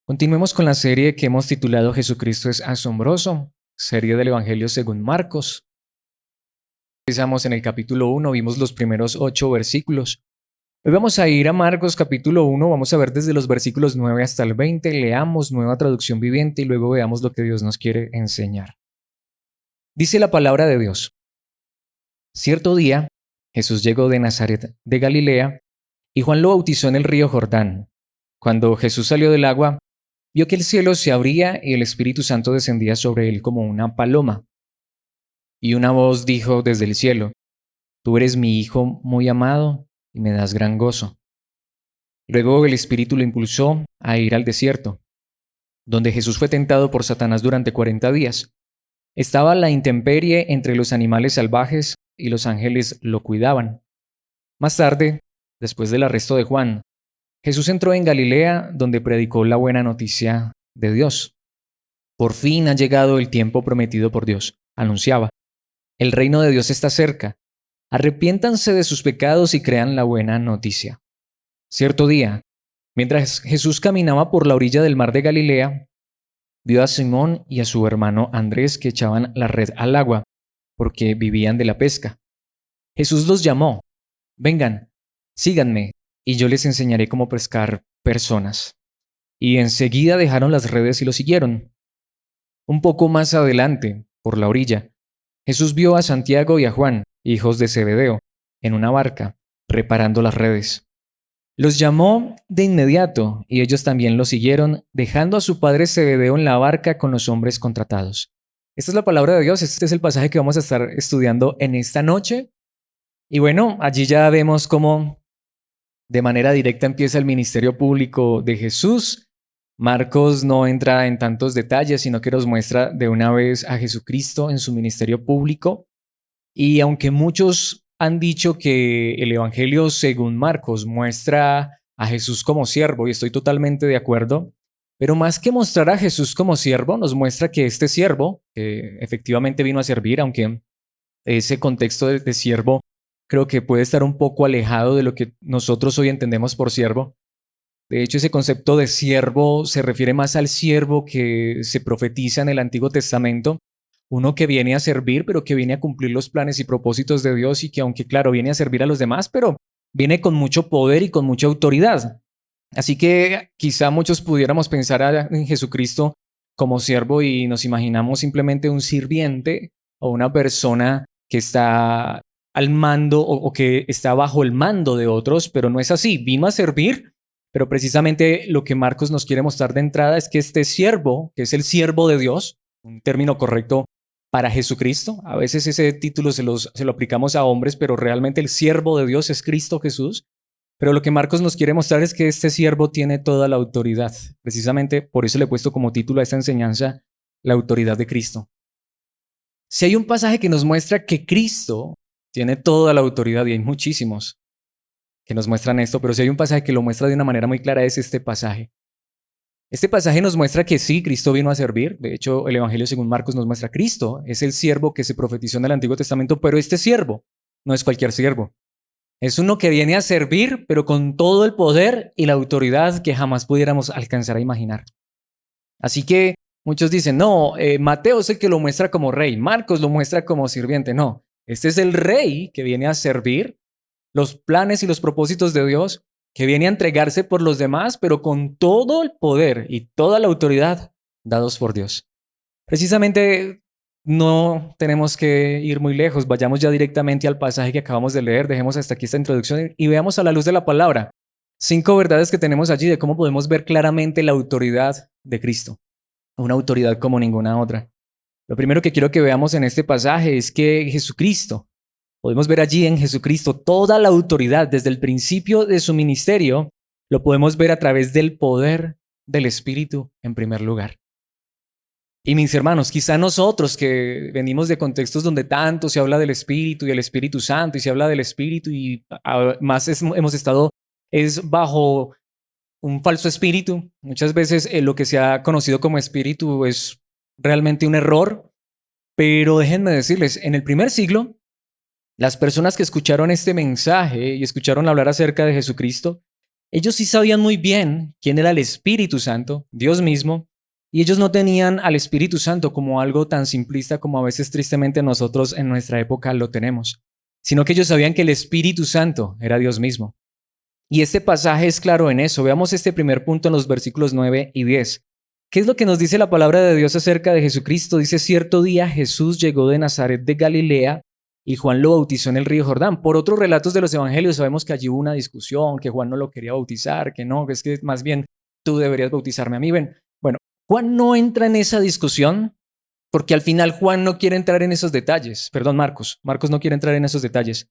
Continuemos con la serie que hemos titulado Jesucristo es asombroso, serie del Evangelio según Marcos. Empezamos en el capítulo 1, vimos los primeros 8 versículos. Hoy vamos a ir a Marcos capítulo 1, vamos a ver desde los versículos 9 hasta el 20, leamos Nueva Traducción Viviente y luego veamos lo que Dios nos quiere enseñar. Dice la palabra de Dios. Cierto día, Jesús llegó de Nazaret de Galilea y Juan lo bautizó en el río Jordán. Cuando Jesús salió del agua, vio que el cielo se abría y el Espíritu Santo descendía sobre él como una paloma. Y una voz dijo desde el cielo: Tú eres mi Hijo muy amado y me das gran gozo. Luego el Espíritu lo impulsó a ir al desierto, donde Jesús fue tentado por Satanás durante 40 días. Estaba la intemperie entre los animales salvajes y los ángeles lo cuidaban. Más tarde, después del arresto de Juan, Jesús entró en Galilea, donde predicó la buena noticia de Dios. Por fin ha llegado el tiempo prometido por Dios, anunciaba. El reino de Dios está cerca. Arrepiéntanse de sus pecados y crean la buena noticia. Cierto día, mientras Jesús caminaba por la orilla del mar de Galilea, vio a Simón y a su hermano Andrés que echaban la red al agua, porque vivían de la pesca. Jesús los llamó: Vengan, síganme, y yo les enseñaré cómo pescar personas. Y enseguida dejaron las redes y lo siguieron. Un poco más adelante, por la orilla, Jesús vio a Santiago y a Juan, hijos de Zebedeo, en una barca, reparando las redes. Los llamó de inmediato, y ellos también lo siguieron, dejando a su padre Zebedeo en la barca con los hombres contratados. Esta es la palabra de Dios, este es el pasaje que vamos a estar estudiando en esta noche. Y bueno, allí ya vemos cómo de manera directa empieza el ministerio público de Jesús. Marcos no entra en tantos detalles, sino que nos muestra de una vez a Jesucristo en su ministerio público. Y aunque muchos han dicho que el Evangelio según Marcos muestra a Jesús como siervo, y estoy totalmente de acuerdo, pero más que mostrar a Jesús como siervo, nos muestra que este siervo, que efectivamente vino a servir, aunque ese contexto de siervo creo que puede estar un poco alejado de lo que nosotros hoy entendemos por siervo. De hecho, ese concepto de siervo se refiere más al siervo que se profetiza en el Antiguo Testamento, uno que viene a servir, pero que viene a cumplir los planes y propósitos de Dios y que aunque claro, viene a servir a los demás, pero viene con mucho poder y con mucha autoridad. Así que quizá muchos pudiéramos pensar en Jesucristo como siervo y nos imaginamos simplemente un sirviente o una persona que está al mando o que está bajo el mando de otros, pero no es así. Vino a servir, pero precisamente lo que Marcos nos quiere mostrar de entrada es que este siervo, que es el siervo de Dios, un término correcto para Jesucristo, a veces ese título se lo aplicamos a hombres, pero realmente el siervo de Dios es Cristo Jesús. Pero lo que Marcos nos quiere mostrar es que este siervo tiene toda la autoridad. Precisamente por eso le he puesto como título a esta enseñanza la autoridad de Cristo. Si hay un pasaje que nos muestra que Cristo tiene toda la autoridad, y hay muchísimos que nos muestran esto, pero si hay un pasaje que lo muestra de una manera muy clara, es este pasaje. Este pasaje nos muestra que sí, Cristo vino a servir. De hecho, el Evangelio según Marcos nos muestra Cristo es el siervo que se profetizó en el Antiguo Testamento, pero este siervo no es cualquier siervo. Es uno que viene a servir, pero con todo el poder y la autoridad que jamás pudiéramos alcanzar a imaginar. Así que muchos dicen, no, Mateo es el que lo muestra como rey, Marcos lo muestra como sirviente. No, este es el rey que viene a servir los planes y los propósitos de Dios, que viene a entregarse por los demás, pero con todo el poder y toda la autoridad dados por Dios. Precisamente no tenemos que ir muy lejos, vayamos ya directamente al pasaje que acabamos de leer, dejemos hasta aquí esta introducción y veamos a la luz de la palabra 5 verdades que tenemos allí de cómo podemos ver claramente la autoridad de Cristo, una autoridad como ninguna otra. Lo primero que quiero que veamos en este pasaje es que Jesucristo, podemos ver allí en Jesucristo toda la autoridad desde el principio de su ministerio, lo podemos ver a través del poder del Espíritu en primer lugar. Y mis hermanos, quizá nosotros que venimos de contextos donde tanto se habla del Espíritu y el Espíritu Santo y se habla del Espíritu y más hemos estado es bajo un falso espíritu. Muchas veces lo que se ha conocido como espíritu es realmente un error, pero déjenme decirles, en el primer siglo, las personas que escucharon este mensaje y escucharon hablar acerca de Jesucristo, Ellos sí sabían muy bien quién era el Espíritu Santo, Dios mismo, y ellos no tenían al Espíritu Santo como algo tan simplista como a veces tristemente nosotros en nuestra época lo tenemos, sino que ellos sabían que el Espíritu Santo era Dios mismo. Y este pasaje es claro en eso. Veamos este primer punto en los versículos 9 y 10. ¿Qué es lo que nos dice la palabra de Dios acerca de Jesucristo? Dice, cierto día Jesús llegó de Nazaret de Galilea y Juan lo bautizó en el río Jordán. Por otros relatos de los evangelios sabemos que allí hubo una discusión, que Juan no lo quería bautizar, que no, que es que más bien tú deberías bautizarme a mí. Ven, bueno, Juan no entra en esa discusión porque al final Juan no quiere entrar en esos detalles. Perdón, Marcos no quiere entrar en esos detalles.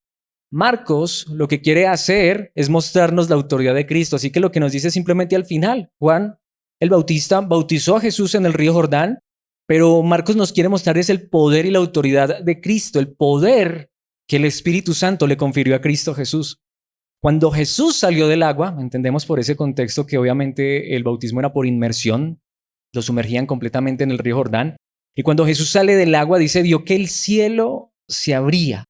Marcos lo que quiere hacer es mostrarnos la autoridad de Cristo, así que lo que nos dice simplemente al final, Juan el Bautista bautizó a Jesús en el río Jordán, pero Marcos nos quiere mostrar es el poder y la autoridad de Cristo, el poder que el Espíritu Santo le confirió a Cristo Jesús. Cuando Jesús salió del agua, entendemos por ese contexto que obviamente el bautismo era por inmersión, lo sumergían completamente en el río Jordán, y cuando Jesús sale del agua dice, vio que el cielo se abría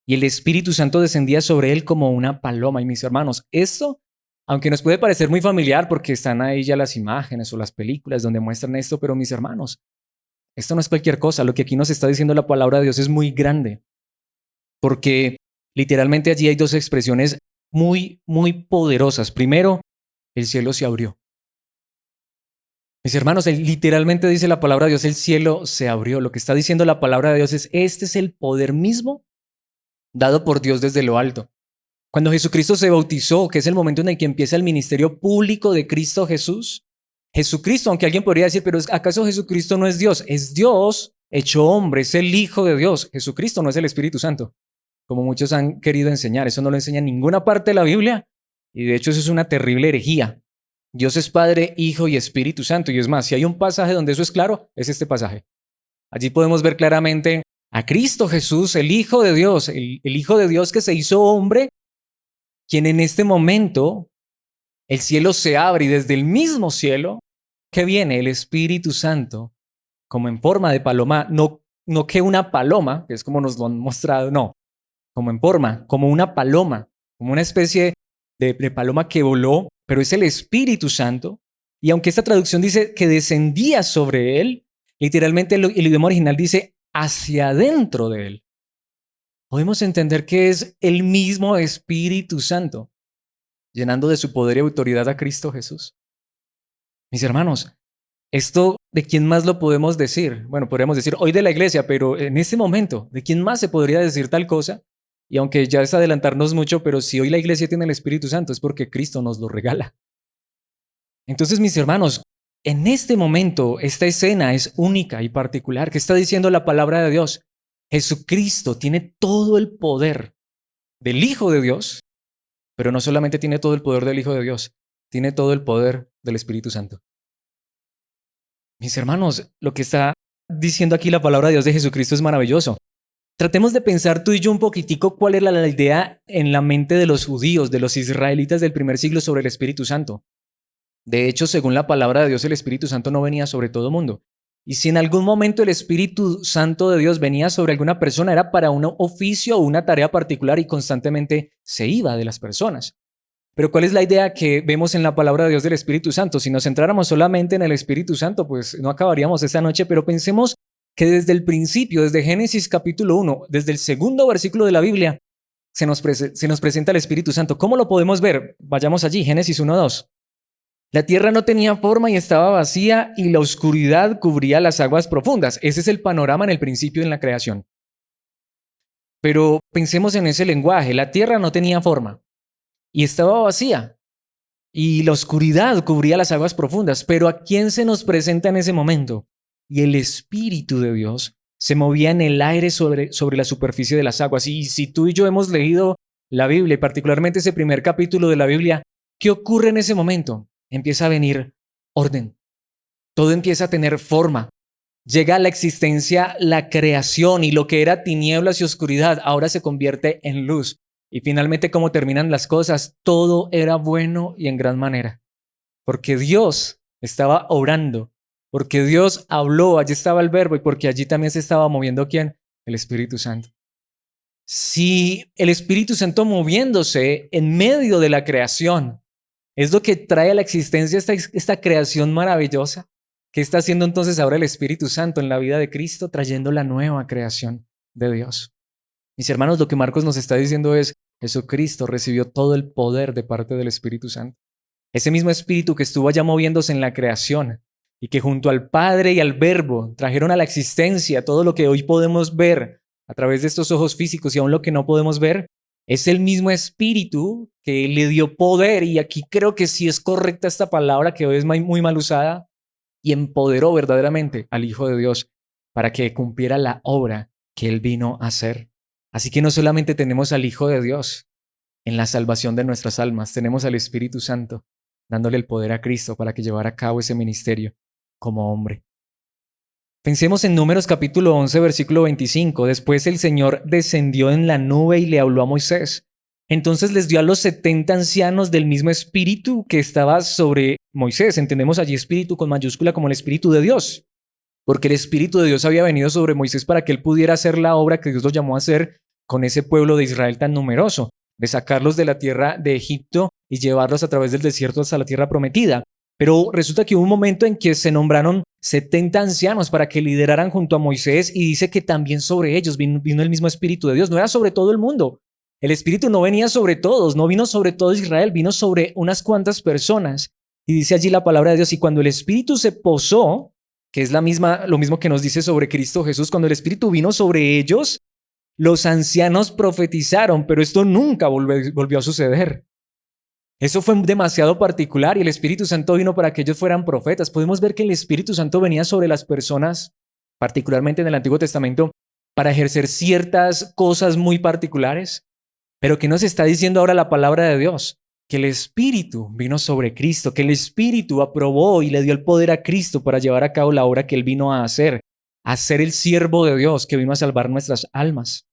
y el Espíritu Santo descendía sobre él como una paloma. Y mis hermanos, esto, aunque nos puede parecer muy familiar porque están ahí ya las imágenes o las películas donde muestran esto, pero mis hermanos, esto no es cualquier cosa. Lo que aquí nos está diciendo la palabra de Dios es muy grande, porque literalmente allí hay dos expresiones muy, muy poderosas. Primero, el cielo se abrió. Mis hermanos, literalmente dice la palabra de Dios, el cielo se abrió. Lo que está diciendo la palabra de Dios es, este es el poder mismo dado por Dios desde lo alto. Cuando Jesucristo se bautizó, que es el momento en el que empieza el ministerio público de Cristo Jesús, Jesucristo, aunque alguien podría decir, pero ¿acaso Jesucristo no es Dios? Es Dios hecho hombre, es el Hijo de Dios. Jesucristo no es el Espíritu Santo, como muchos han querido enseñar. Eso no lo enseña en ninguna parte de la Biblia y de hecho eso es una terrible herejía. Dios es Padre, Hijo y Espíritu Santo. Y es más, si hay un pasaje donde eso es claro, es este pasaje. Allí podemos ver claramente a Cristo Jesús, el Hijo de Dios, el Hijo de Dios que se hizo hombre, quien en este momento el cielo se abre y desde el mismo cielo que viene el Espíritu Santo como en forma de paloma, no que una paloma, que es como nos lo han mostrado, no, como en forma, como una paloma, como una especie de paloma que voló, pero es el Espíritu Santo. Y aunque esta traducción dice que descendía sobre él, literalmente el idioma original dice hacia adentro de él. Podemos entender que es el mismo Espíritu Santo, llenando de su poder y autoridad a Cristo Jesús. Mis hermanos, esto ¿de quién más lo podemos decir? Bueno, podríamos decir hoy de la iglesia, pero en este momento, ¿de quién más se podría decir tal cosa? Y aunque ya es adelantarnos mucho, pero si hoy la iglesia tiene el Espíritu Santo es porque Cristo nos lo regala. Entonces, mis hermanos, en este momento, esta escena es única y particular. ¿Qué está diciendo la palabra de Dios? Jesucristo tiene todo el poder del Hijo de Dios, pero no solamente tiene todo el poder del Hijo de Dios, tiene todo el poder del Espíritu Santo. Mis hermanos, lo que está diciendo aquí la palabra de Dios de Jesucristo es maravilloso. Tratemos de pensar tú y yo un poquitico cuál era la idea en la mente de los judíos, de los israelitas del primer siglo sobre el Espíritu Santo. De hecho, según la palabra de Dios, el Espíritu Santo no venía sobre todo mundo. Y si en algún momento el Espíritu Santo de Dios venía sobre alguna persona, era para un oficio o una tarea particular y constantemente se iba de las personas. Pero ¿cuál es la idea que vemos en la palabra de Dios del Espíritu Santo? Si nos centráramos solamente en el Espíritu Santo, pues no acabaríamos esta noche, pero pensemos que desde el principio, desde Génesis capítulo 1, desde el segundo versículo de la Biblia, se nos presenta el Espíritu Santo. ¿Cómo lo podemos ver? Vayamos allí, Génesis 1:2. La tierra no tenía forma y estaba vacía y la oscuridad cubría las aguas profundas. Ese es el panorama en el principio en la creación. Pero pensemos en ese lenguaje. La tierra no tenía forma y estaba vacía y la oscuridad cubría las aguas profundas. Pero ¿a quién se nos presenta en ese momento? Y el Espíritu de Dios se movía en el aire sobre la superficie de las aguas. Y si tú y yo hemos leído la Biblia, y particularmente ese primer capítulo de la Biblia, ¿qué ocurre en ese momento? Empieza a venir orden. Todo empieza a tener forma. Llega a la existencia la creación y lo que era tinieblas y oscuridad ahora se convierte en luz. Y finalmente, ¿cómo terminan las cosas? Todo era bueno y en gran manera. Porque Dios estaba obrando, porque Dios habló, allí estaba el verbo y porque allí también se estaba moviendo ¿quién? El Espíritu Santo. Si el Espíritu Santo moviéndose en medio de la creación, Es lo que trae a la existencia esta creación maravillosa. ¿Qué está haciendo entonces ahora el Espíritu Santo en la vida de Cristo? Trayendo la nueva creación de Dios. Mis hermanos, lo que Marcos nos está diciendo es, Jesucristo recibió todo el poder de parte del Espíritu Santo. Ese mismo Espíritu que estuvo allá moviéndose en la creación y que junto al Padre y al Verbo trajeron a la existencia todo lo que hoy podemos ver a través de estos ojos físicos y aún lo que no podemos ver, es el mismo Espíritu que le dio poder, y aquí creo que sí es correcta esta palabra que hoy es muy mal usada, y empoderó verdaderamente al Hijo de Dios para que cumpliera la obra que Él vino a hacer. Así que no solamente tenemos al Hijo de Dios en la salvación de nuestras almas, tenemos al Espíritu Santo dándole el poder a Cristo para que llevara a cabo ese ministerio como hombre. Pensemos en Números capítulo 11, versículo 25. Después el Señor descendió en la nube y le habló a Moisés. Entonces les dio a los 70 ancianos del mismo espíritu que estaba sobre Moisés. Entendemos allí espíritu con mayúscula como el Espíritu de Dios, porque el Espíritu de Dios había venido sobre Moisés para que él pudiera hacer la obra que Dios lo llamó a hacer con ese pueblo de Israel tan numeroso, de sacarlos de la tierra de Egipto y llevarlos a través del desierto hasta la tierra prometida. Pero resulta que hubo un momento en que se nombraron 70 ancianos para que lideraran junto a Moisés, y dice que también sobre ellos vino el mismo Espíritu de Dios. No era sobre todo el mundo. El Espíritu no venía sobre todos, no vino sobre todo Israel, vino sobre unas cuantas personas. Y dice allí la palabra de Dios, y cuando el Espíritu se posó, que es lo mismo que nos dice sobre Cristo Jesús, cuando el Espíritu vino sobre ellos, los ancianos profetizaron, pero esto nunca volvió a suceder. Eso fue demasiado particular, y el Espíritu Santo vino para que ellos fueran profetas. Podemos ver que el Espíritu Santo venía sobre las personas, particularmente en el Antiguo Testamento, para ejercer ciertas cosas muy particulares. Pero ¿qué nos está diciendo ahora la palabra de Dios? Que el Espíritu vino sobre Cristo, que el Espíritu aprobó y le dio el poder a Cristo para llevar a cabo la obra que Él vino a ser el siervo de Dios que vino a salvar nuestras almas.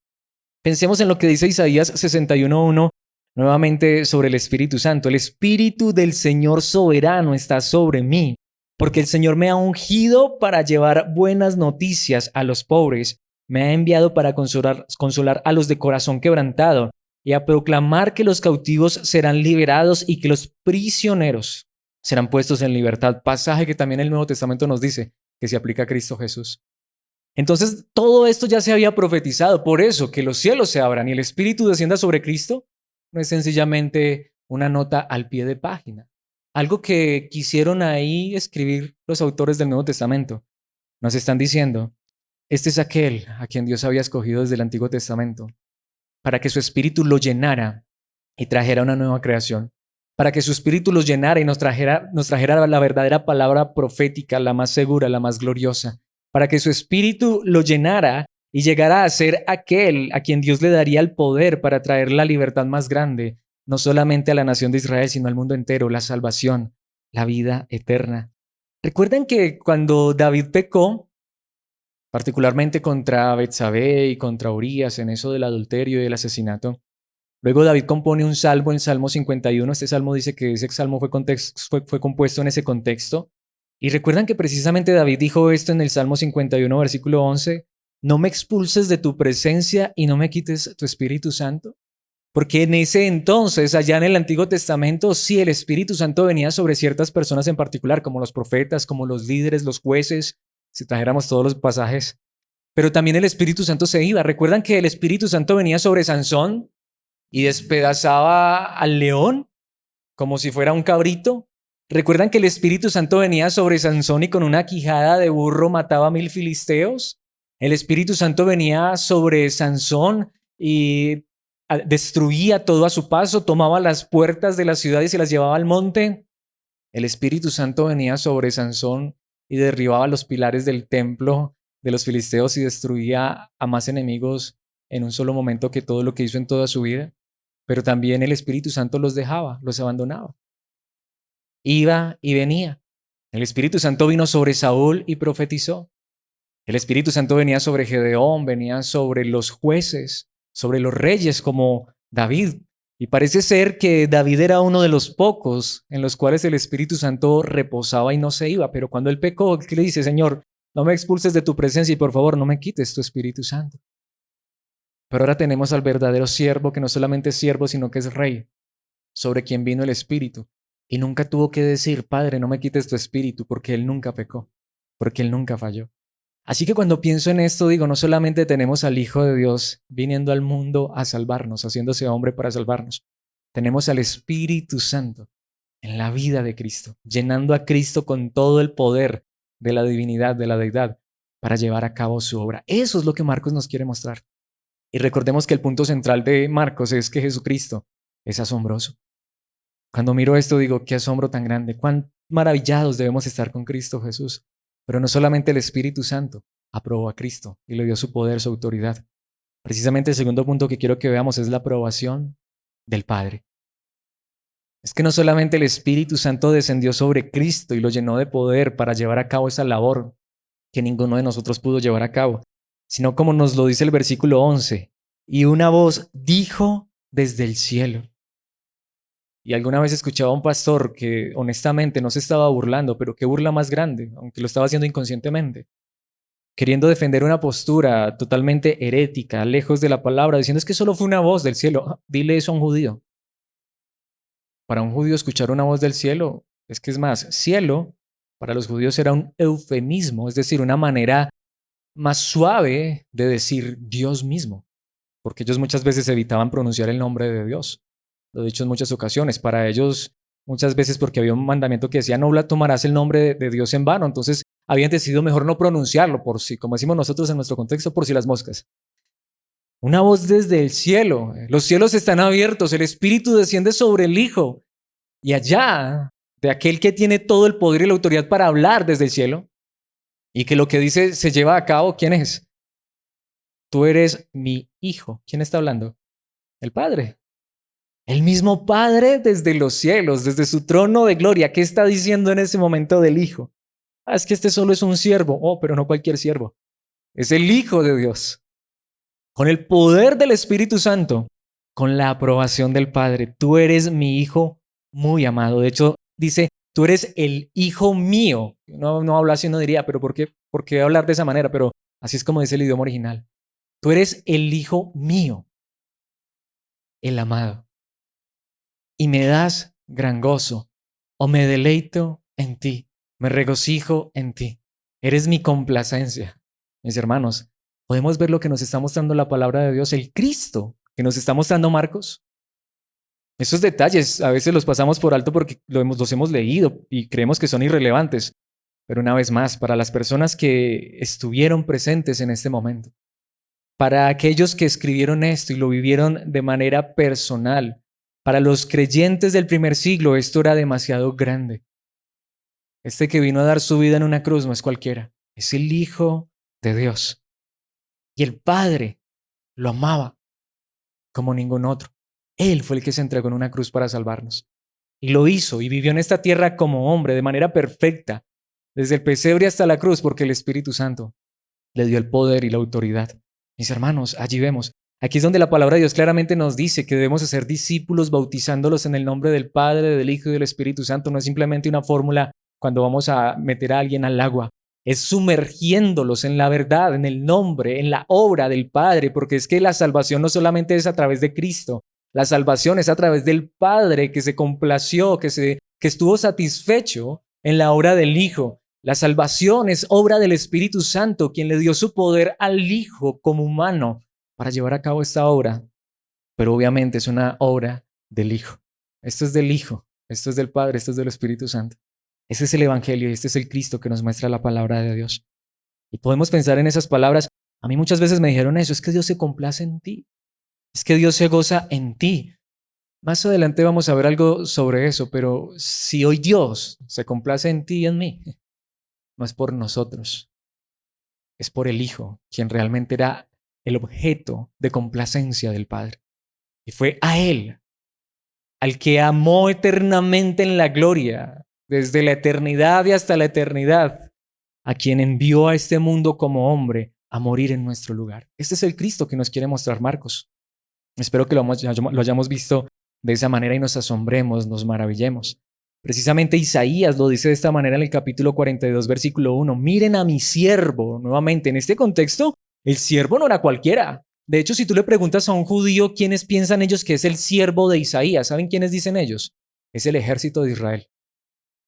Pensemos en lo que dice Isaías 61:1, nuevamente sobre el Espíritu Santo. El Espíritu del Señor soberano está sobre mí, porque el Señor me ha ungido para llevar buenas noticias a los pobres. Me ha enviado para consolar a los de corazón quebrantado y a proclamar que los cautivos serán liberados y que los prisioneros serán puestos en libertad. Pasaje que también el Nuevo Testamento nos dice que se aplica a Cristo Jesús. Entonces, todo esto ya se había profetizado. Por eso, que los cielos se abran y el Espíritu descienda sobre Cristo no es sencillamente una nota al pie de página. Algo que quisieron ahí escribir los autores del Nuevo Testamento. Nos están diciendo, este es aquel a quien Dios había escogido desde el Antiguo Testamento, para que su Espíritu lo llenara y trajera una nueva creación, para que su Espíritu los llenara y nos trajera la verdadera palabra profética, la más segura, la más gloriosa, para que su Espíritu lo llenara y llegara a ser aquel a quien Dios le daría el poder para traer la libertad más grande, no solamente a la nación de Israel, sino al mundo entero, la salvación, la vida eterna. Recuerden que cuando David pecó, particularmente contra Betsabé y contra Urías en eso del adulterio y el asesinato, luego David compone un salmo en Salmo 51. Este salmo dice que ese salmo fue compuesto en ese contexto. Y recuerdan que precisamente David dijo esto en el Salmo 51, versículo 11, no me expulses de tu presencia y no me quites tu Espíritu Santo. Porque en ese entonces, allá en el Antiguo Testamento, sí, el Espíritu Santo venía sobre ciertas personas en particular, como los profetas, como los líderes, los jueces, si trajéramos todos los pasajes. Pero también el Espíritu Santo se iba. ¿Recuerdan que el Espíritu Santo venía sobre Sansón y despedazaba al león como si fuera un cabrito? ¿Recuerdan que el Espíritu Santo venía sobre Sansón y con una quijada de burro mataba a 1000 filisteos? El Espíritu Santo venía sobre Sansón y destruía todo a su paso, tomaba las puertas de la ciudad y se las llevaba al monte. El Espíritu Santo venía sobre Sansón y derribaba los pilares del templo de los filisteos y destruía a más enemigos en un solo momento que todo lo que hizo en toda su vida. Pero también el Espíritu Santo los dejaba, los abandonaba. Iba y venía. El Espíritu Santo vino sobre Saúl y profetizó. El Espíritu Santo venía sobre Gedeón, venía sobre los jueces, sobre los reyes como David. Y parece ser que David era uno de los pocos en los cuales el Espíritu Santo reposaba y no se iba. Pero cuando él pecó, ¿qué le dice? Señor, no me expulses de tu presencia y por favor no me quites tu Espíritu Santo. Pero ahora tenemos al verdadero siervo, que no solamente es siervo, sino que es rey, sobre quien vino el Espíritu. Y nunca tuvo que decir, Padre, no me quites tu espíritu, porque Él nunca pecó, porque Él nunca falló. Así que cuando pienso en esto, digo, no solamente tenemos al Hijo de Dios viniendo al mundo a salvarnos, haciéndose hombre para salvarnos, tenemos al Espíritu Santo en la vida de Cristo, llenando a Cristo con todo el poder de la divinidad, de la deidad, para llevar a cabo su obra. Eso es lo que Marcos nos quiere mostrar. Y recordemos que el punto central de Marcos es que Jesucristo es asombroso. Cuando miro esto digo, qué asombro tan grande, cuán maravillados debemos estar con Cristo Jesús. Pero no solamente el Espíritu Santo aprobó a Cristo y le dio su poder, su autoridad. Precisamente el segundo punto que quiero que veamos es la aprobación del Padre. Es que no solamente el Espíritu Santo descendió sobre Cristo y lo llenó de poder para llevar a cabo esa labor que ninguno de nosotros pudo llevar a cabo, sino como nos lo dice el versículo 11, y una voz dijo desde el cielo. Y alguna vez escuchaba a un pastor que honestamente no se estaba burlando, pero qué burla más grande, aunque lo estaba haciendo inconscientemente, queriendo defender una postura totalmente herética, lejos de la palabra, diciendo es que solo fue una voz del cielo. Dile eso a un judío. Para un judío escuchar una voz del cielo, es que es más, cielo para los judíos era un eufemismo, es decir, una manera más suave de decir Dios mismo, porque ellos muchas veces evitaban pronunciar el nombre de Dios. Lo he dicho en muchas ocasiones, para ellos muchas veces porque había un mandamiento que decía no tomarás el nombre de Dios en vano, entonces habían decidido mejor no pronunciarlo por si, como decimos nosotros en nuestro contexto, por si las moscas. Una voz desde el cielo, los cielos están abiertos, el Espíritu desciende sobre el Hijo y allá de aquel que tiene todo el poder y la autoridad para hablar desde el cielo y que lo que dice se lleva a cabo, ¿quién es? Tú eres mi Hijo. ¿Quién está hablando? El Padre. El mismo Padre desde los cielos, desde su trono de gloria. ¿Qué está diciendo en ese momento del Hijo? Ah, es que este solo es un siervo. Oh, pero no cualquier siervo. Es el Hijo de Dios. Con el poder del Espíritu Santo, con la aprobación del Padre. Tú eres mi Hijo muy amado. De hecho, dice, tú eres el Hijo mío. No habla así, no diría, pero ¿por qué hablar de esa manera? Pero así es como dice el idioma original. Tú eres el Hijo mío, el amado. Y me das gran gozo, o me deleito en ti, me regocijo en ti. Eres mi complacencia. Mis hermanos, podemos ver lo que nos está mostrando la palabra de Dios, el Cristo que nos está mostrando Marcos. Esos detalles a veces los pasamos por alto porque los hemos leído y creemos que son irrelevantes. Pero una vez más, para las personas que estuvieron presentes en este momento, para aquellos que escribieron esto y lo vivieron de manera personal, para los creyentes del primer siglo esto era demasiado grande. Este que vino a dar su vida en una cruz no es cualquiera, es el Hijo de Dios. Y el Padre lo amaba como ningún otro. Él fue el que se entregó en una cruz para salvarnos. Y lo hizo y vivió en esta tierra como hombre de manera perfecta, desde el pesebre hasta la cruz, porque el Espíritu Santo le dio el poder y la autoridad. Mis hermanos, allí vemos. Aquí es donde la palabra de Dios claramente nos dice que debemos hacer discípulos bautizándolos en el nombre del Padre, del Hijo y del Espíritu Santo. No es simplemente una fórmula cuando vamos a meter a alguien al agua. Es sumergiéndolos en la verdad, en el nombre, en la obra del Padre, porque es que la salvación no solamente es a través de Cristo, la salvación es a través del Padre que se complació, que estuvo satisfecho en la obra del Hijo. La salvación es obra del Espíritu Santo, quien le dio su poder al Hijo como humano para llevar a cabo esta obra. Pero obviamente es una obra del Hijo. Esto es del Hijo, esto es del Padre, esto es del Espíritu Santo. Este es el Evangelio y este es el Cristo que nos muestra la palabra de Dios. Y podemos pensar en esas palabras. A mí muchas veces me dijeron eso, es que Dios se complace en ti, es que Dios se goza en ti. Más adelante vamos a ver algo sobre eso, pero si hoy Dios se complace en ti y en mí, no es por nosotros, es por el Hijo, quien realmente era el objeto de complacencia del Padre. Y fue a Él, al que amó eternamente en la gloria, desde la eternidad y hasta la eternidad, a quien envió a este mundo como hombre a morir en nuestro lugar. Este es el Cristo que nos quiere mostrar Marcos. Espero que lo hayamos visto de esa manera y nos asombremos, nos maravillemos. Precisamente Isaías lo dice de esta manera en el capítulo 42, versículo 1. Miren a mi siervo. Nuevamente, en este contexto, el siervo no era cualquiera. De hecho, si tú le preguntas a un judío quiénes piensan ellos que es el siervo de Isaías, ¿saben quiénes dicen ellos? es el ejército de Israel.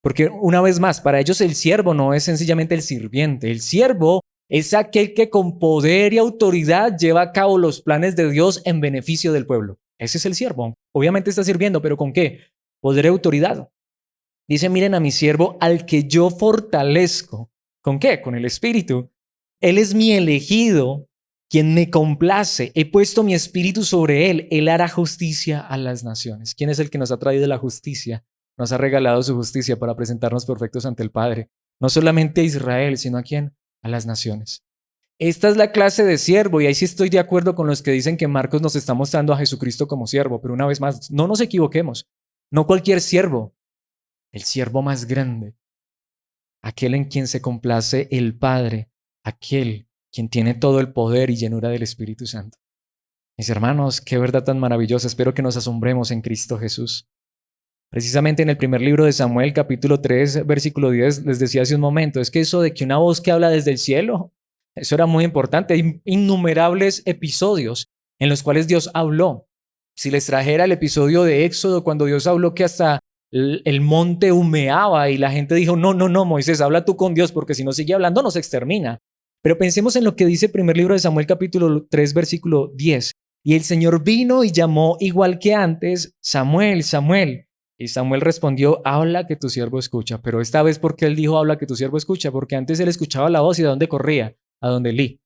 Porque una vez más, para ellos el siervo no es sencillamente el sirviente. El siervo es aquel que con poder y autoridad lleva a cabo los planes de Dios en beneficio del pueblo. Ese es el siervo. Obviamente está sirviendo, pero ¿con qué? Poder y autoridad. Dice, miren a mi siervo al que yo fortalezco. ¿Con qué? Con el Espíritu. Él es mi elegido, quien me complace. He puesto mi espíritu sobre él. Él hará justicia a las naciones. ¿Quién es el que nos ha traído la justicia? Nos ha regalado su justicia para presentarnos perfectos ante el Padre. No solamente a Israel, sino a quién? A las naciones. Esta es la clase de siervo, y ahí sí estoy de acuerdo con los que dicen que Marcos nos está mostrando a Jesucristo como siervo, pero una vez más, no nos equivoquemos. No cualquier siervo, el siervo más grande, aquel en quien se complace el Padre, aquel quien tiene todo el poder y llenura del Espíritu Santo. Mis hermanos, qué verdad tan maravillosa. Espero que nos asombremos en Cristo Jesús. Precisamente en el primer libro de Samuel, capítulo 3, versículo 10, les decía hace un momento, es que eso de que una voz que habla desde el cielo, eso era muy importante. Hay innumerables episodios en los cuales Dios habló. Si les trajera el episodio de Éxodo, cuando Dios habló que hasta el monte humeaba y la gente dijo, no, no, no, Moisés, habla tú con Dios, porque si no sigue hablando nos extermina. Pero pensemos en lo que dice el primer libro de Samuel, capítulo 3, versículo 10. Y el Señor vino y llamó igual que antes, Samuel, Samuel. Y Samuel respondió, habla que tu siervo escucha. Pero esta vez, ¿por qué él dijo, habla que tu siervo escucha? Porque antes él escuchaba la voz y ¿de dónde corría? A donde Elí,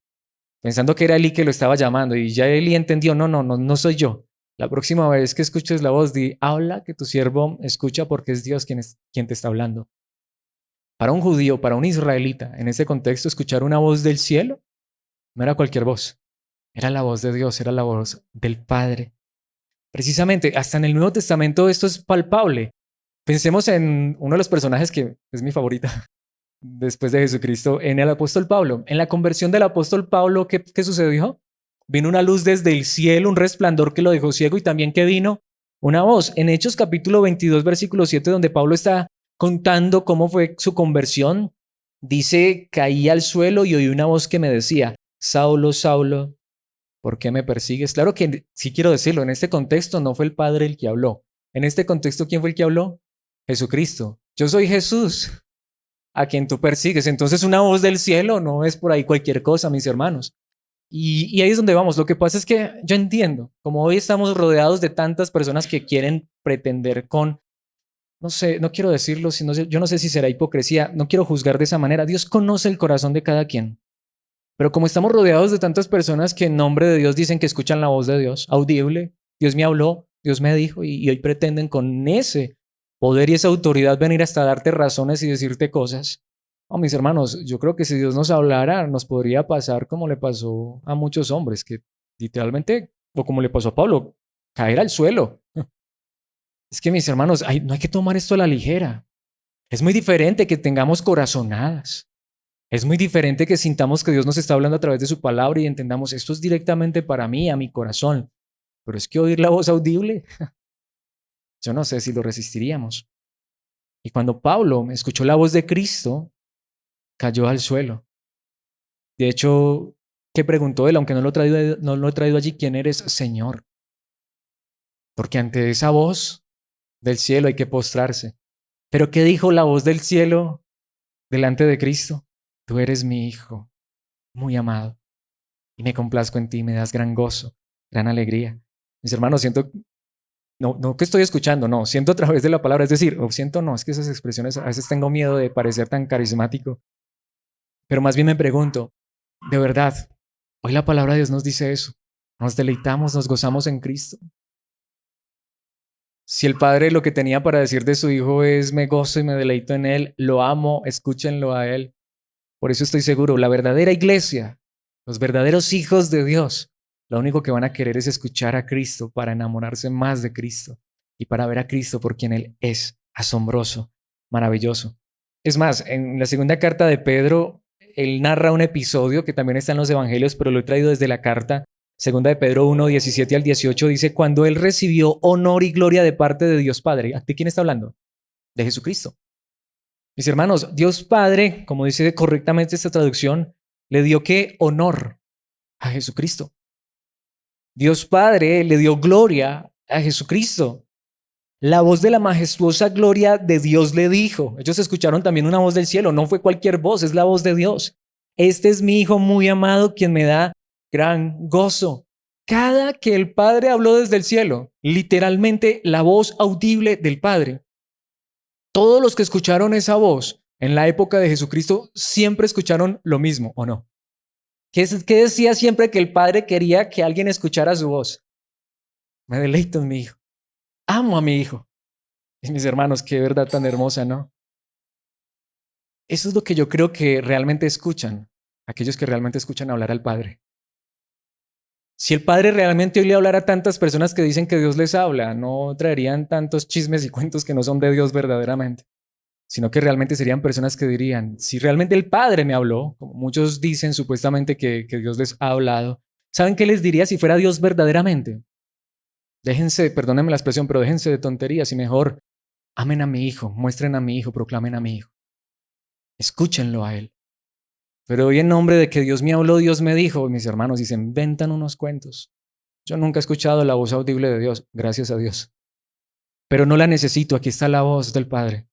pensando que era Elí que lo estaba llamando. Y ya Elí entendió, no, no, no, no soy yo. La próxima vez que escuches la voz, di, habla que tu siervo escucha porque es Dios quien te está hablando. Para un judío, para un israelita, en ese contexto, escuchar una voz del cielo no era cualquier voz. Era la voz de Dios, era la voz del Padre. Precisamente, hasta en el Nuevo Testamento esto es palpable. Pensemos en uno de los personajes que es mi favorita después de Jesucristo, en el apóstol Pablo. En la conversión del apóstol Pablo, ¿qué sucedió? Vino una luz desde el cielo, un resplandor que lo dejó ciego y también que vino una voz. En Hechos capítulo 22, versículo 7, donde Pablo está contando cómo fue su conversión, dice, caí al suelo y oí una voz que me decía, Saulo, Saulo, ¿por qué me persigues? Claro que sí quiero decirlo, en este contexto no fue el Padre el que habló. En este contexto, ¿quién fue el que habló? Jesucristo. Yo soy Jesús, a quien tú persigues. Entonces una voz del cielo no es por ahí cualquier cosa, mis hermanos. Y ahí es donde vamos. Lo que pasa es que yo entiendo, como hoy estamos rodeados de tantas personas que quieren pretender con, no sé, no quiero decirlo, sino, yo no sé si será hipocresía, no quiero juzgar de esa manera. Dios conoce el corazón de cada quien. Pero como estamos rodeados de tantas personas que en nombre de Dios dicen que escuchan la voz de Dios, audible, Dios me habló, Dios me dijo, y hoy pretenden con ese poder y esa autoridad venir hasta darte razones y decirte cosas. Oh, mis hermanos, yo creo que si Dios nos hablara, nos podría pasar como le pasó a muchos hombres, que literalmente, o como le pasó a Pablo, caer al suelo. Es que mis hermanos, no hay que tomar esto a la ligera. Es muy diferente que tengamos corazonadas. Es muy diferente que sintamos que Dios nos está hablando a través de su palabra y entendamos esto es directamente para mí, a mi corazón. Pero es que oír la voz audible, yo no sé si lo resistiríamos. Y cuando Pablo escuchó la voz de Cristo, cayó al suelo. De hecho, ¿qué preguntó él? Aunque no lo he traído allí, ¿quién eres, Señor? Porque ante esa voz del cielo hay que postrarse. Pero ¿qué dijo la voz del cielo delante de Cristo? Tú eres mi Hijo, muy amado. Y me complazco en ti, me das gran gozo, gran alegría. Mis hermanos, siento, no que estoy escuchando, no, siento a través de la palabra, es decir, o siento no, es que esas expresiones a veces tengo miedo de parecer tan carismático, pero más bien me pregunto, de verdad, hoy la palabra de Dios nos dice eso, nos deleitamos, nos gozamos en Cristo. Si el Padre lo que tenía para decir de su Hijo es me gozo y me deleito en Él, lo amo, escúchenlo a Él. Por eso estoy seguro, la verdadera iglesia, los verdaderos hijos de Dios, lo único que van a querer es escuchar a Cristo para enamorarse más de Cristo y para ver a Cristo por quien Él es, asombroso, maravilloso. Es más, en la segunda carta de Pedro, él narra un episodio que también está en los evangelios, pero lo he traído desde la carta. Segunda de Pedro 1, 17 al 18 dice, cuando él recibió honor y gloria de parte de Dios Padre. ¿De quién está hablando? De Jesucristo. Mis hermanos, Dios Padre, como dice correctamente esta traducción, le dio ¿qué? Honor a Jesucristo. Dios Padre le dio gloria a Jesucristo. La voz de la majestuosa gloria de Dios le dijo. Ellos escucharon también una voz del cielo. No fue cualquier voz, es la voz de Dios. Este es mi Hijo muy amado, quien me da gran gozo. Cada que el Padre habló desde el cielo, literalmente la voz audible del Padre. Todos los que escucharon esa voz en la época de Jesucristo siempre escucharon lo mismo, ¿o no? ¿Qué decía siempre que el Padre quería que alguien escuchara su voz? Me deleito en mi Hijo. Amo a mi Hijo. Y mis hermanos, qué verdad tan hermosa, ¿no? Eso es lo que yo creo que realmente escuchan, aquellos que realmente escuchan hablar al Padre. Si el Padre realmente hoy le hablara a tantas personas que dicen que Dios les habla, no traerían tantos chismes y cuentos que no son de Dios verdaderamente, sino que realmente serían personas que dirían, si realmente el Padre me habló, como muchos dicen supuestamente que Dios les ha hablado, ¿saben qué les diría si fuera Dios verdaderamente? Déjense, perdónenme la expresión, pero déjense de tonterías y mejor amen a mi Hijo, muestren a mi Hijo, proclamen a mi Hijo. Escúchenlo a Él. Pero hoy en nombre de que Dios me habló, Dios me dijo, mis hermanos, y se inventan unos cuentos. Yo nunca he escuchado la voz audible de Dios, gracias a Dios. Pero no la necesito, aquí está la voz del Padre.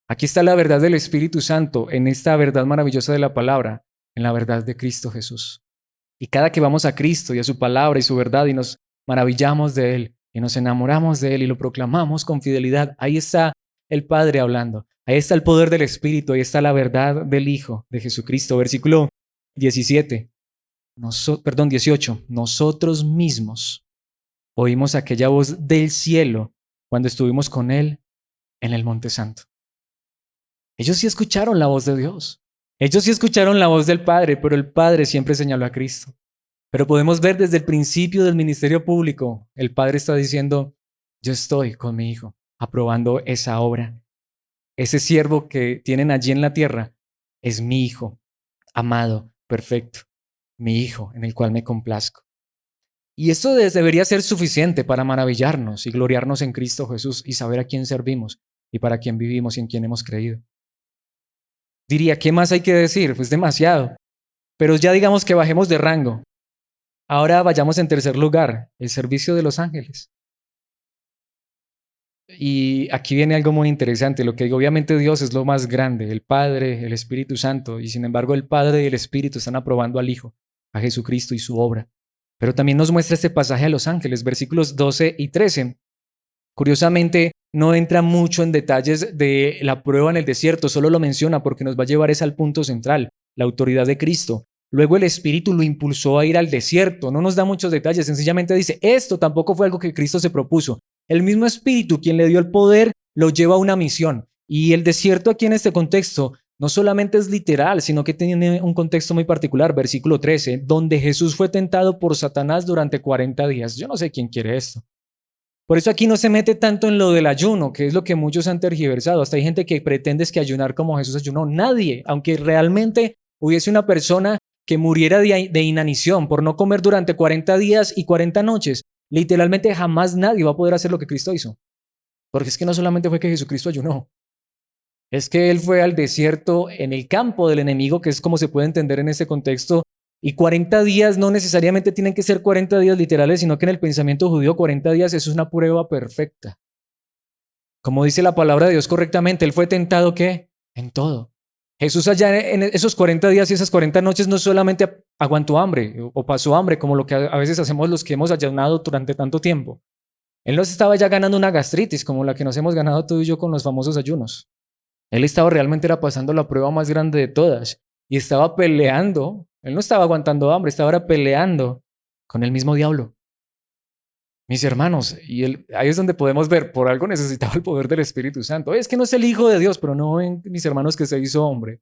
Aquí está la verdad del Espíritu Santo, en esta verdad maravillosa de la palabra, en la verdad de Cristo Jesús. Y cada que vamos a Cristo y a su palabra y su verdad y nos maravillamos de Él y nos enamoramos de Él y lo proclamamos con fidelidad, ahí está el Padre hablando. Ahí está el poder del Espíritu, ahí está la verdad del Hijo de Jesucristo. Versículo 17, 18. Nosotros mismos oímos aquella voz del cielo cuando estuvimos con Él en el Monte Santo. Ellos sí escucharon la voz de Dios. Ellos sí escucharon la voz del Padre, pero el Padre siempre señaló a Cristo. Pero podemos ver desde el principio del ministerio público, el Padre está diciendo, yo estoy con mi Hijo, aprobando esa obra. Ese siervo que tienen allí en la tierra es mi Hijo, amado, perfecto, mi Hijo en el cual me complazco. Y esto debería ser suficiente para maravillarnos y gloriarnos en Cristo Jesús y saber a quién servimos y para quién vivimos y en quién hemos creído. Diría, ¿qué más hay que decir? Pues demasiado. Pero ya digamos que bajemos de rango. Ahora vayamos en tercer lugar, el servicio de los ángeles. Y aquí viene algo muy interesante, lo que digo, obviamente Dios es lo más grande, el Padre, el Espíritu Santo, y sin embargo el Padre y el Espíritu están aprobando al Hijo, a Jesucristo y su obra. Pero también nos muestra este pasaje a los ángeles, versículos 12 y 13. Curiosamente, no entra mucho en detalles de la prueba en el desierto, solo lo menciona porque nos va a llevar al punto central, la autoridad de Cristo. Luego el Espíritu lo impulsó a ir al desierto, no nos da muchos detalles, sencillamente dice, esto tampoco fue algo que Cristo se propuso. El mismo Espíritu, quien le dio el poder, lo lleva a una misión. Y el desierto aquí en este contexto no solamente es literal, sino que tiene un contexto muy particular, versículo 13, donde Jesús fue tentado por Satanás durante 40 días. Yo no sé quién quiere esto. Por eso aquí no se mete tanto en lo del ayuno, que es lo que muchos han tergiversado. Hasta hay gente que pretende que ayunar como Jesús ayunó. Nadie, aunque realmente hubiese una persona que muriera de inanición por no comer durante 40 días y 40 noches, literalmente jamás nadie va a poder hacer lo que Cristo hizo. Porque es que no solamente fue que Jesucristo ayunó, es que Él fue al desierto en el campo del enemigo, que es como se puede entender en este contexto, y 40 días no necesariamente tienen que ser 40 días literales, sino que en el pensamiento judío 40 días eso es una prueba perfecta. Como dice la palabra de Dios correctamente, Él fue tentado ¿qué? En todo. Jesús allá en esos 40 días y esas 40 noches no solamente aguantó hambre o pasó hambre, como lo que a veces hacemos los que hemos ayunado durante tanto tiempo. Él no estaba ya ganando una gastritis como la que nos hemos ganado tú y yo con los famosos ayunos. Él estaba realmente era pasando la prueba más grande de todas y estaba peleando. Él no estaba aguantando hambre, estaba ahora peleando con el mismo diablo. Mis hermanos, ahí es donde podemos ver, por algo necesitaba el poder del Espíritu Santo. Es que no es el Hijo de Dios, pero no ven, mis hermanos, que se hizo hombre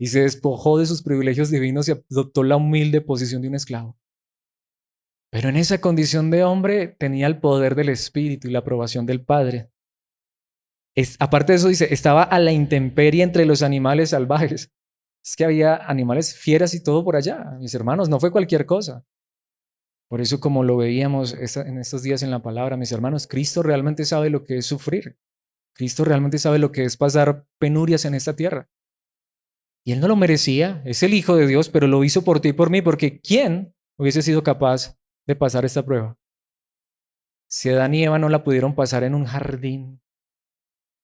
y se despojó de sus privilegios divinos y adoptó la humilde posición de un esclavo. Pero en esa condición de hombre tenía el poder del Espíritu y la aprobación del Padre. Aparte de eso, dice, estaba a la intemperie entre los animales salvajes. Es que había animales fieras y todo por allá, mis hermanos, no fue cualquier cosa. Por eso, como lo veíamos en estos días en la palabra, mis hermanos, Cristo realmente sabe lo que es sufrir. Cristo realmente sabe lo que es pasar penurias en esta tierra. Y Él no lo merecía, es el Hijo de Dios, pero lo hizo por ti y por mí, porque ¿quién hubiese sido capaz de pasar esta prueba? Si Adán y Eva no la pudieron pasar en un jardín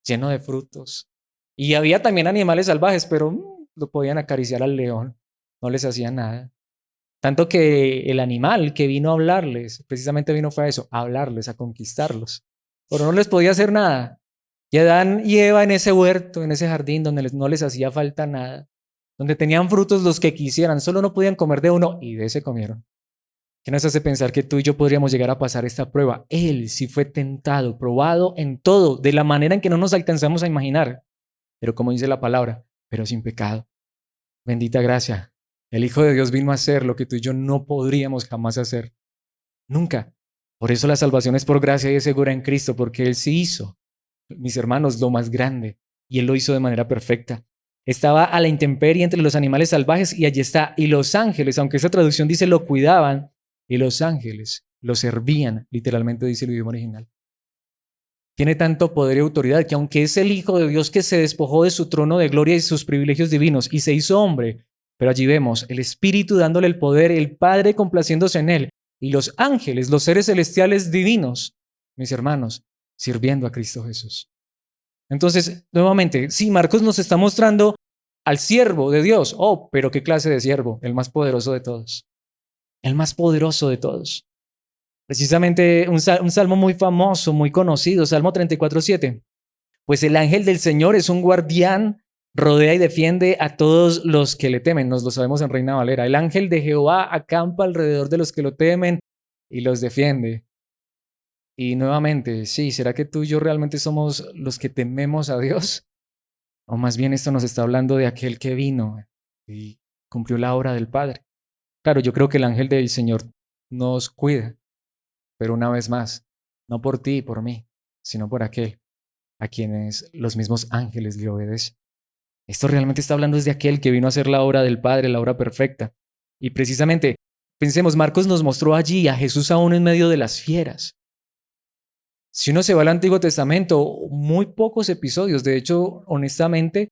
lleno de frutos, y había también animales salvajes, pero lo podían acariciar al león, no les hacía nada. Tanto que el animal que vino a hablarles, precisamente vino fue a eso, a hablarles, a conquistarlos. Pero no les podía hacer nada. Y Adán y Eva en ese huerto, en ese jardín donde no les hacía falta nada, donde tenían frutos los que quisieran, solo no podían comer de uno y de ese comieron. ¿Qué nos hace pensar que tú y yo podríamos llegar a pasar esta prueba? Él sí fue tentado, probado en todo, de la manera en que no nos alcanzamos a imaginar. Pero como dice la palabra, pero sin pecado. Bendita gracia. El Hijo de Dios vino a hacer lo que tú y yo no podríamos jamás hacer. Nunca. Por eso la salvación es por gracia y es segura en Cristo, porque Él sí hizo, mis hermanos, lo más grande. Y Él lo hizo de manera perfecta. Estaba a la intemperie entre los animales salvajes y allí está. Y los ángeles, aunque esa traducción dice lo cuidaban, y los ángeles lo servían, literalmente dice el idioma original. Tiene tanto poder y autoridad que aunque es el Hijo de Dios que se despojó de su trono de gloria y sus privilegios divinos y se hizo hombre, pero allí vemos el Espíritu dándole el poder, el Padre complaciéndose en él y los ángeles, los seres celestiales divinos, mis hermanos, sirviendo a Cristo Jesús. Entonces, nuevamente, sí, Marcos nos está mostrando al siervo de Dios. Oh, pero qué clase de siervo, el más poderoso de todos. El más poderoso de todos. Precisamente un salmo muy famoso, muy conocido, Salmo 34:7. Pues el ángel del Señor es un guardián, rodea y defiende a todos los que le temen. Nos lo sabemos en Reina Valera. El ángel de Jehová acampa alrededor de los que lo temen y los defiende. Y nuevamente, sí, ¿será que tú y yo realmente somos los que tememos a Dios? O más bien esto nos está hablando de aquel que vino y cumplió la obra del Padre. Claro, yo creo que el ángel del Señor nos cuida, pero una vez más, no por ti y por mí, sino por aquel a quienes los mismos ángeles le obedecen. Esto realmente está hablando desde aquel que vino a hacer la obra del Padre, la obra perfecta. Y precisamente, pensemos, Marcos nos mostró allí a Jesús aún en medio de las fieras. Si uno se va al Antiguo Testamento, muy pocos episodios, de hecho, honestamente,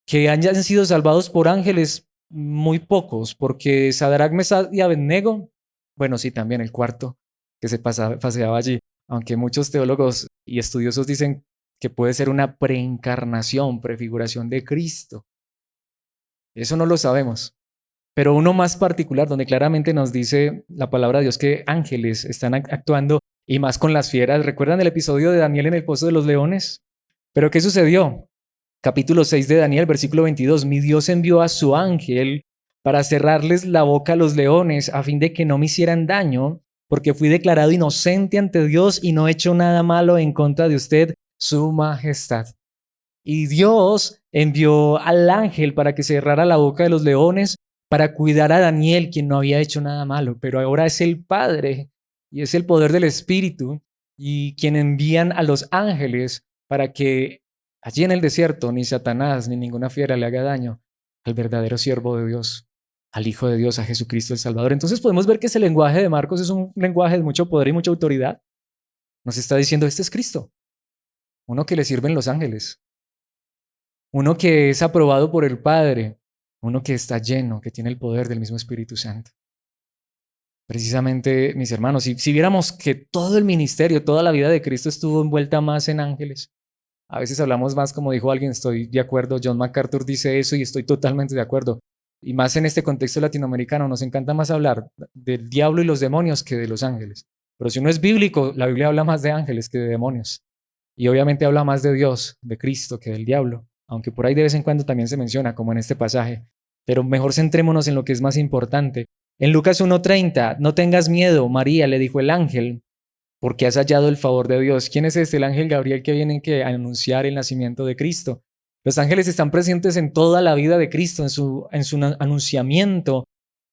que hayan sido salvados por ángeles, muy pocos, porque Sadrach, Mesach y Abednego, bueno, sí, también el cuarto que se paseaba allí, aunque muchos teólogos y estudiosos dicen que puede ser una preencarnación, prefiguración de Cristo. Eso no lo sabemos. Pero uno más particular, donde claramente nos dice la palabra de Dios que ángeles están actuando y más con las fieras. ¿Recuerdan el episodio de Daniel en el pozo de los leones? ¿Pero qué sucedió? Capítulo 6 de Daniel, versículo 22. Mi Dios envió a su ángel para cerrarles la boca a los leones a fin de que no me hicieran daño, porque fui declarado inocente ante Dios y no he hecho nada malo en contra de usted, su majestad. Y Dios envió al ángel para que cerrara la boca de los leones, para cuidar a Daniel, quien no había hecho nada malo, pero ahora es el Padre y es el poder del Espíritu y quien envían a los ángeles para que allí en el desierto ni Satanás ni ninguna fiera le haga daño al verdadero siervo de Dios, al Hijo de Dios, a Jesucristo el Salvador. Entonces podemos ver que ese lenguaje de Marcos es un lenguaje de mucho poder y mucha autoridad. Nos está diciendo, este es Cristo, uno que le sirven los ángeles, uno que es aprobado por el Padre, uno que está lleno, que tiene el poder del mismo Espíritu Santo. Precisamente, mis hermanos, si viéramos que todo el ministerio, toda la vida de Cristo estuvo envuelta más en ángeles, a veces hablamos más, como dijo alguien, estoy de acuerdo, John MacArthur dice eso y estoy totalmente de acuerdo. Y más en este contexto latinoamericano, nos encanta más hablar del diablo y los demonios que de los ángeles. Pero si uno es bíblico, la Biblia habla más de ángeles que de demonios. Y obviamente habla más de Dios, de Cristo, que del diablo. Aunque por ahí de vez en cuando también se menciona, como en este pasaje. Pero mejor centrémonos en lo que es más importante. En Lucas 1:30, no tengas miedo, María, le dijo el ángel, porque has hallado el favor de Dios. ¿Quién es este? El ángel Gabriel que viene a anunciar el nacimiento de Cristo. Los ángeles están presentes en toda la vida de Cristo, en su anunciamiento,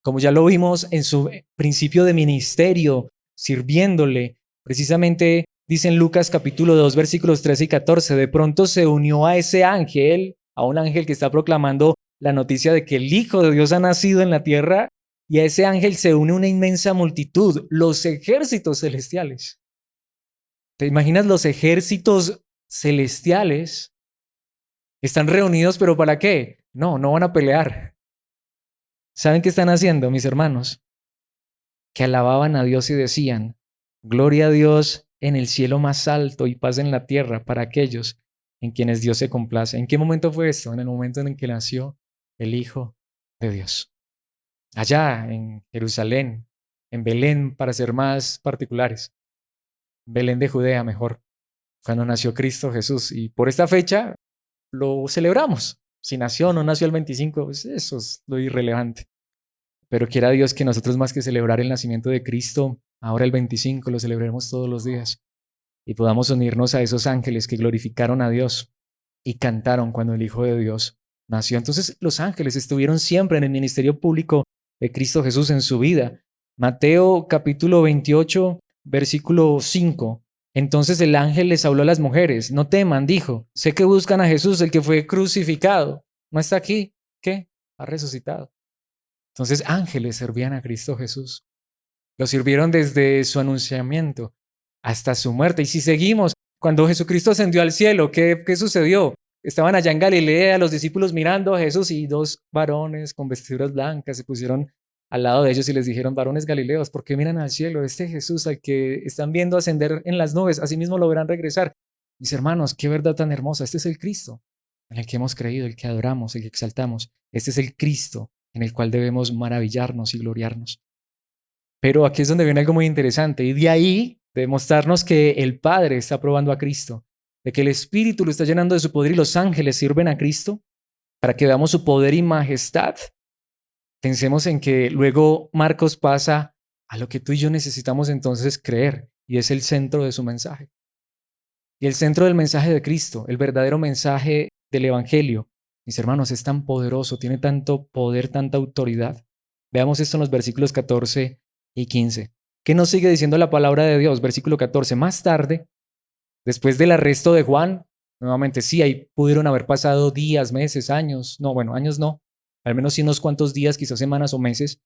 como ya lo vimos en su principio de ministerio, sirviéndole. Precisamente dice en Lucas capítulo 2, versículos 13 y 14, de pronto se unió a ese ángel, a un ángel que está proclamando la noticia de que el Hijo de Dios ha nacido en la tierra, y a ese ángel se une una inmensa multitud, los ejércitos celestiales. ¿Te imaginas los ejércitos celestiales? Están reunidos, pero ¿para qué? No, no van a pelear. ¿Saben qué están haciendo, mis hermanos? Que alababan a Dios y decían, Gloria a Dios en el cielo más alto y paz en la tierra para aquellos en quienes Dios se complace. ¿En qué momento fue esto? En el momento en el que nació el Hijo de Dios. Allá en Jerusalén, en Belén, para ser más particulares. Belén de Judea, mejor, cuando nació Cristo Jesús. Y por esta fecha lo celebramos. Si nació o no nació el 25, pues eso es lo irrelevante. Pero quiera Dios que nosotros, más que celebrar el nacimiento de Cristo, ahora el 25 lo celebremos todos los días y podamos unirnos a esos ángeles que glorificaron a Dios y cantaron cuando el Hijo de Dios nació. Entonces los ángeles estuvieron siempre en el ministerio público de Cristo Jesús en su vida. Mateo capítulo 28, versículo 5. Entonces el ángel les habló a las mujeres. No teman, dijo. Sé que buscan a Jesús, el que fue crucificado. ¿No está aquí? ¿Qué? Ha resucitado. Entonces ángeles servían a Cristo Jesús. Lo sirvieron desde su anunciamiento hasta su muerte. Y si seguimos, cuando Jesucristo ascendió al cielo, ¿qué sucedió? Estaban allá en Galilea, los discípulos mirando a Jesús y dos varones con vestiduras blancas se pusieron al lado de ellos y les dijeron: varones galileos, ¿por qué miran al cielo? Este Jesús al que están viendo ascender en las nubes, así mismo lo verán regresar. Mis hermanos, qué verdad tan hermosa. Este es el Cristo en el que hemos creído, el que adoramos, el que exaltamos. Este es el Cristo en el cual debemos maravillarnos y gloriarnos. Pero aquí es donde viene algo muy interesante, y de ahí demostrarnos que el Padre está probando a Cristo, de que el Espíritu lo está llenando de su poder y los ángeles sirven a Cristo para que veamos su poder y majestad. Pensemos en que luego Marcos pasa a lo que tú y yo necesitamos entonces creer, y es el centro de su mensaje. Y el centro del mensaje de Cristo, el verdadero mensaje del Evangelio, mis hermanos, es tan poderoso, tiene tanto poder, tanta autoridad. Veamos esto en los versículos 14 y 15. ¿Qué nos sigue diciendo la palabra de Dios? Versículo 14. Más tarde, después del arresto de Juan, nuevamente sí, ahí pudieron haber pasado días, meses, años. No, bueno, años no. Al menos sí unos cuantos días, quizás semanas o meses.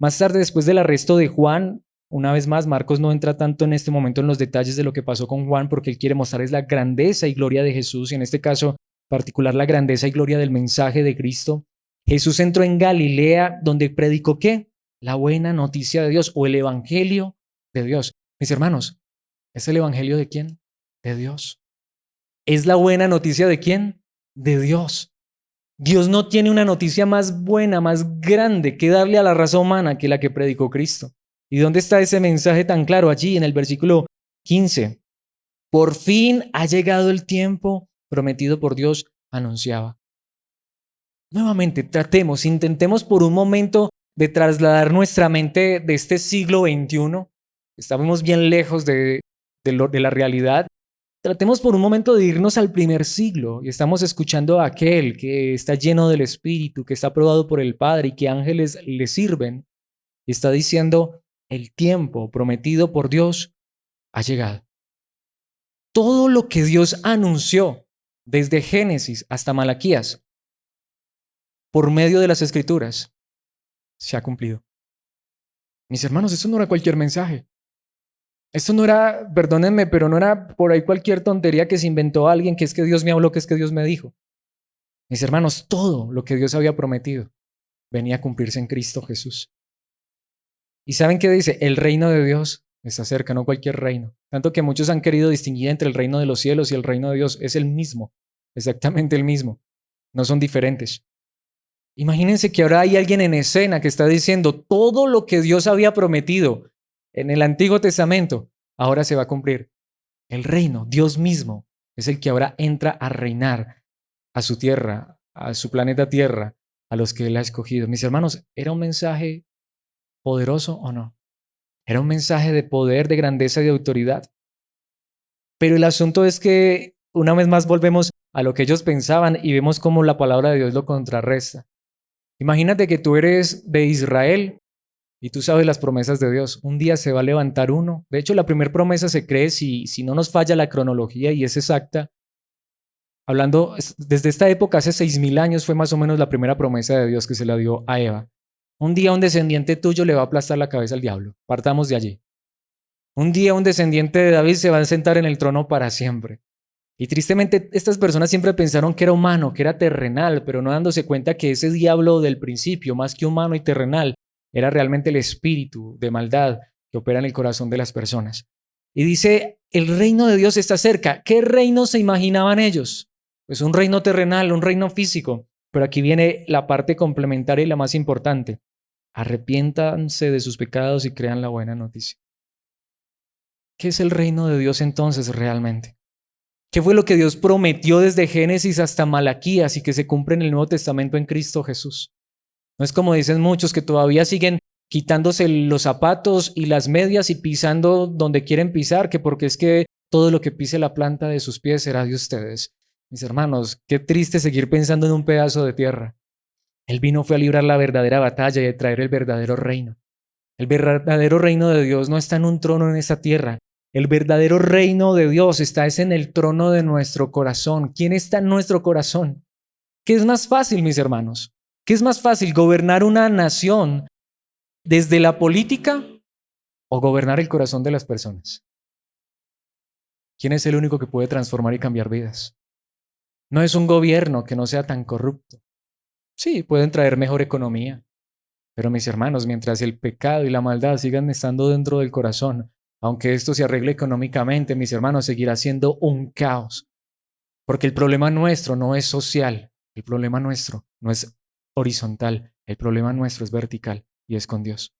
Más tarde, después del arresto de Juan, una vez más, Marcos no entra tanto en este momento en los detalles de lo que pasó con Juan, porque él quiere mostrar es la grandeza y gloria de Jesús, y en este caso particular la grandeza y gloria del mensaje de Cristo. Jesús entró en Galilea, donde predicó ¿qué? La buena noticia de Dios, o el evangelio de Dios. Mis hermanos, ¿es el evangelio de quién? De Dios. ¿Es la buena noticia de quién? De Dios. Dios no tiene una noticia más buena, más grande que darle a la raza humana que la que predicó Cristo. ¿Y dónde está ese mensaje tan claro? Allí en el versículo 15. Por fin ha llegado el tiempo prometido por Dios, anunciaba. Nuevamente, intentemos por un momento de trasladar nuestra mente de este siglo XXI. Estamos bien lejos de la realidad. Tratemos por un momento de irnos al primer siglo y estamos escuchando a aquel que está lleno del Espíritu, que está aprobado por el Padre y que ángeles le sirven. Y está diciendo: el tiempo prometido por Dios ha llegado. Todo lo que Dios anunció desde Génesis hasta Malaquías por medio de las Escrituras se ha cumplido. Mis hermanos, esto no era cualquier mensaje. Esto no era, perdónenme, pero no era por ahí cualquier tontería que se inventó alguien, que es que Dios me habló, que es que Dios me dijo. Mis hermanos, todo lo que Dios había prometido venía a cumplirse en Cristo Jesús. ¿Y saben qué dice? El reino de Dios está cerca, no cualquier reino. Tanto que muchos han querido distinguir entre el reino de los cielos y el reino de Dios. Es el mismo, exactamente el mismo. No son diferentes. Imagínense que ahora hay alguien en escena que está diciendo todo lo que Dios había prometido en el Antiguo Testamento, ahora se va a cumplir. El reino, Dios mismo, es el que ahora entra a reinar a su tierra, a su planeta Tierra, a los que Él ha escogido. Mis hermanos, ¿era un mensaje poderoso o no? Era un mensaje de poder, de grandeza y de autoridad. Pero el asunto es que una vez más volvemos a lo que ellos pensaban y vemos cómo la palabra de Dios lo contrarresta. Imagínate que tú eres de Israel y tú sabes las promesas de Dios. Un día se va a levantar uno. De hecho, la primera promesa se cree, si no nos falla la cronología y es exacta. Hablando desde esta época, hace 6,000 años fue más o menos la primera promesa de Dios que se la dio a Eva. Un día un descendiente tuyo le va a aplastar la cabeza al diablo. Partamos de allí. Un día un descendiente de David se va a sentar en el trono para siempre. Y tristemente estas personas siempre pensaron que era humano, que era terrenal, pero no dándose cuenta que ese diablo del principio, más que humano y terrenal, era realmente el espíritu de maldad que opera en el corazón de las personas. Y dice, el reino de Dios está cerca. ¿Qué reino se imaginaban ellos? Pues un reino terrenal, un reino físico. Pero aquí viene la parte complementaria y la más importante. Arrepiéntanse de sus pecados y crean la buena noticia. ¿Qué es el reino de Dios entonces realmente? ¿Qué fue lo que Dios prometió desde Génesis hasta Malaquías y que se cumple en el Nuevo Testamento en Cristo Jesús? No es como dicen muchos que todavía siguen quitándose los zapatos y las medias y pisando donde quieren pisar, que porque es que todo lo que pise la planta de sus pies será de ustedes. Mis hermanos, qué triste seguir pensando en un pedazo de tierra. Él vino fue a librar la verdadera batalla y a traer el verdadero reino. El verdadero reino de Dios no está en un trono en esta tierra. El verdadero reino de Dios está en el trono de nuestro corazón. ¿Quién está en nuestro corazón? ¿Qué es más fácil, mis hermanos? ¿Qué es más fácil, gobernar una nación desde la política o gobernar el corazón de las personas? ¿Quién es el único que puede transformar y cambiar vidas? No es un gobierno que no sea tan corrupto. Sí, pueden traer mejor economía, pero mis hermanos, mientras el pecado y la maldad sigan estando dentro del corazón, aunque esto se arregle económicamente, mis hermanos, seguirá siendo un caos. Porque el problema nuestro no es social, el problema nuestro no es horizontal, el problema nuestro es vertical y es con Dios.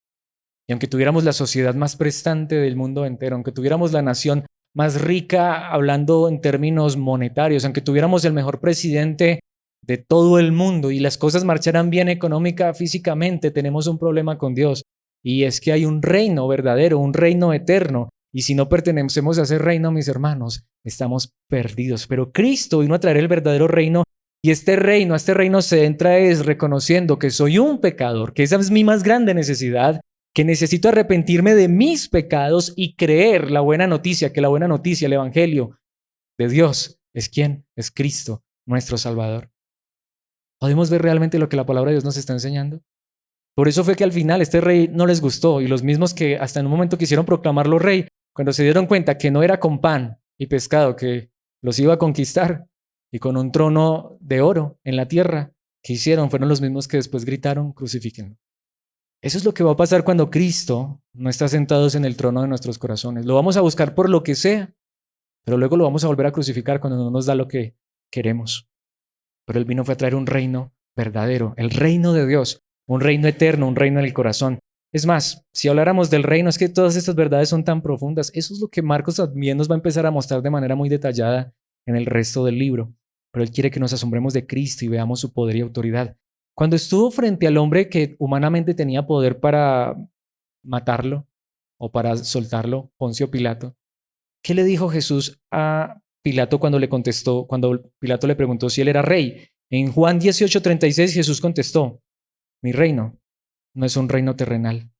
Y aunque tuviéramos la sociedad más prestante del mundo entero, aunque tuviéramos la nación más rica hablando en términos monetarios, aunque tuviéramos el mejor presidente de todo el mundo y las cosas marcharan bien económica, físicamente, tenemos un problema con Dios. Y es que hay un reino verdadero, un reino eterno. Y si no pertenecemos a ese reino, mis hermanos, estamos perdidos. Pero Cristo vino a traer el verdadero reino. Y a este reino se entra es reconociendo que soy un pecador, que esa es mi más grande necesidad, que necesito arrepentirme de mis pecados y creer la buena noticia, que la buena noticia, el evangelio de Dios, es quién, es Cristo, nuestro Salvador. ¿Podemos ver realmente lo que la palabra de Dios nos está enseñando? Por eso fue que al final este rey no les gustó y los mismos que hasta en un momento quisieron proclamarlo rey, cuando se dieron cuenta que no era con pan y pescado que los iba a conquistar y con un trono de oro en la tierra, ¿qué hicieron? Fueron los mismos que después gritaron, crucifíquenlo. Eso es lo que va a pasar cuando Cristo no está sentado en el trono de nuestros corazones. Lo vamos a buscar por lo que sea, pero luego lo vamos a volver a crucificar cuando no nos da lo que queremos. Pero Él vino fue a traer un reino verdadero, el reino de Dios, un reino eterno, un reino en el corazón. Es más, si habláramos del reino, es que todas estas verdades son tan profundas. Eso es lo que Marcos también nos va a empezar a mostrar de manera muy detallada en el resto del libro. Pero Él quiere que nos asombremos de Cristo y veamos su poder y autoridad. Cuando estuvo frente al hombre que humanamente tenía poder para matarlo o para soltarlo, Poncio Pilato, ¿qué le dijo Jesús a Pilato cuando le contestó, cuando Pilato le preguntó si él era rey? En Juan 18:36 Jesús contestó, mi reino no es un reino terrenal.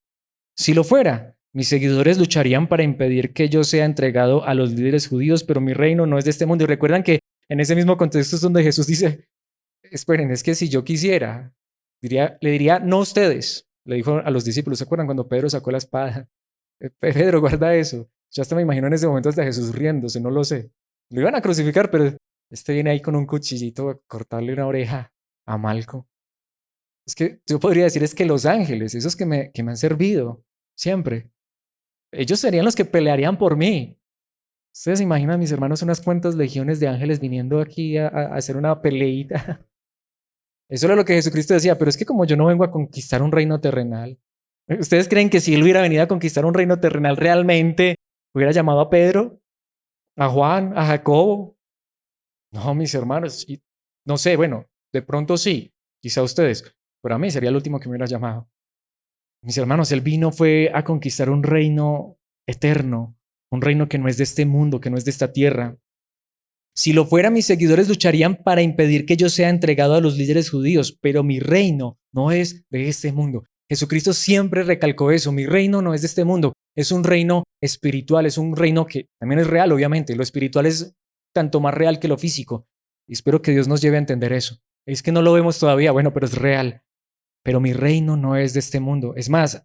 Si lo fuera, mis seguidores lucharían para impedir que yo sea entregado a los líderes judíos, pero mi reino no es de este mundo. Y recuerdan que en ese mismo contexto es donde Jesús dice, esperen, es que si yo quisiera, le diría, no ustedes, le dijo a los discípulos, ¿se acuerdan cuando Pedro sacó la espada? Pedro, guarda eso. Yo hasta me imagino en ese momento hasta Jesús riéndose, no lo sé. Lo iban a crucificar, pero este viene ahí con un cuchillito a cortarle una oreja a Malco. Es que yo podría decir es que los ángeles, esos que me han servido siempre, ellos serían los que pelearían por mí. Ustedes se imaginan, mis hermanos, unas cuantas legiones de ángeles viniendo aquí a hacer una peleita. Eso era lo que Jesucristo decía, pero es que como yo no vengo a conquistar un reino terrenal, ¿ustedes creen que si él hubiera venido a conquistar un reino terrenal realmente hubiera llamado a Pedro, a Juan, a Jacobo? No, mis hermanos, y no sé, bueno, de pronto sí, quizá ustedes, pero a mí sería el último que me hubiera llamado. Mis hermanos, él vino fue a conquistar un reino eterno, un reino que no es de este mundo, que no es de esta tierra. Si lo fuera, mis seguidores lucharían para impedir que yo sea entregado a los líderes judíos, pero mi reino no es de este mundo. Jesucristo siempre recalcó eso, mi reino no es de este mundo, es un reino espiritual, es un reino que también es real, obviamente, lo espiritual es tanto más real que lo físico. Y espero que Dios nos lleve a entender eso. Es que no lo vemos todavía, bueno, pero es real. Pero mi reino no es de este mundo. Es más,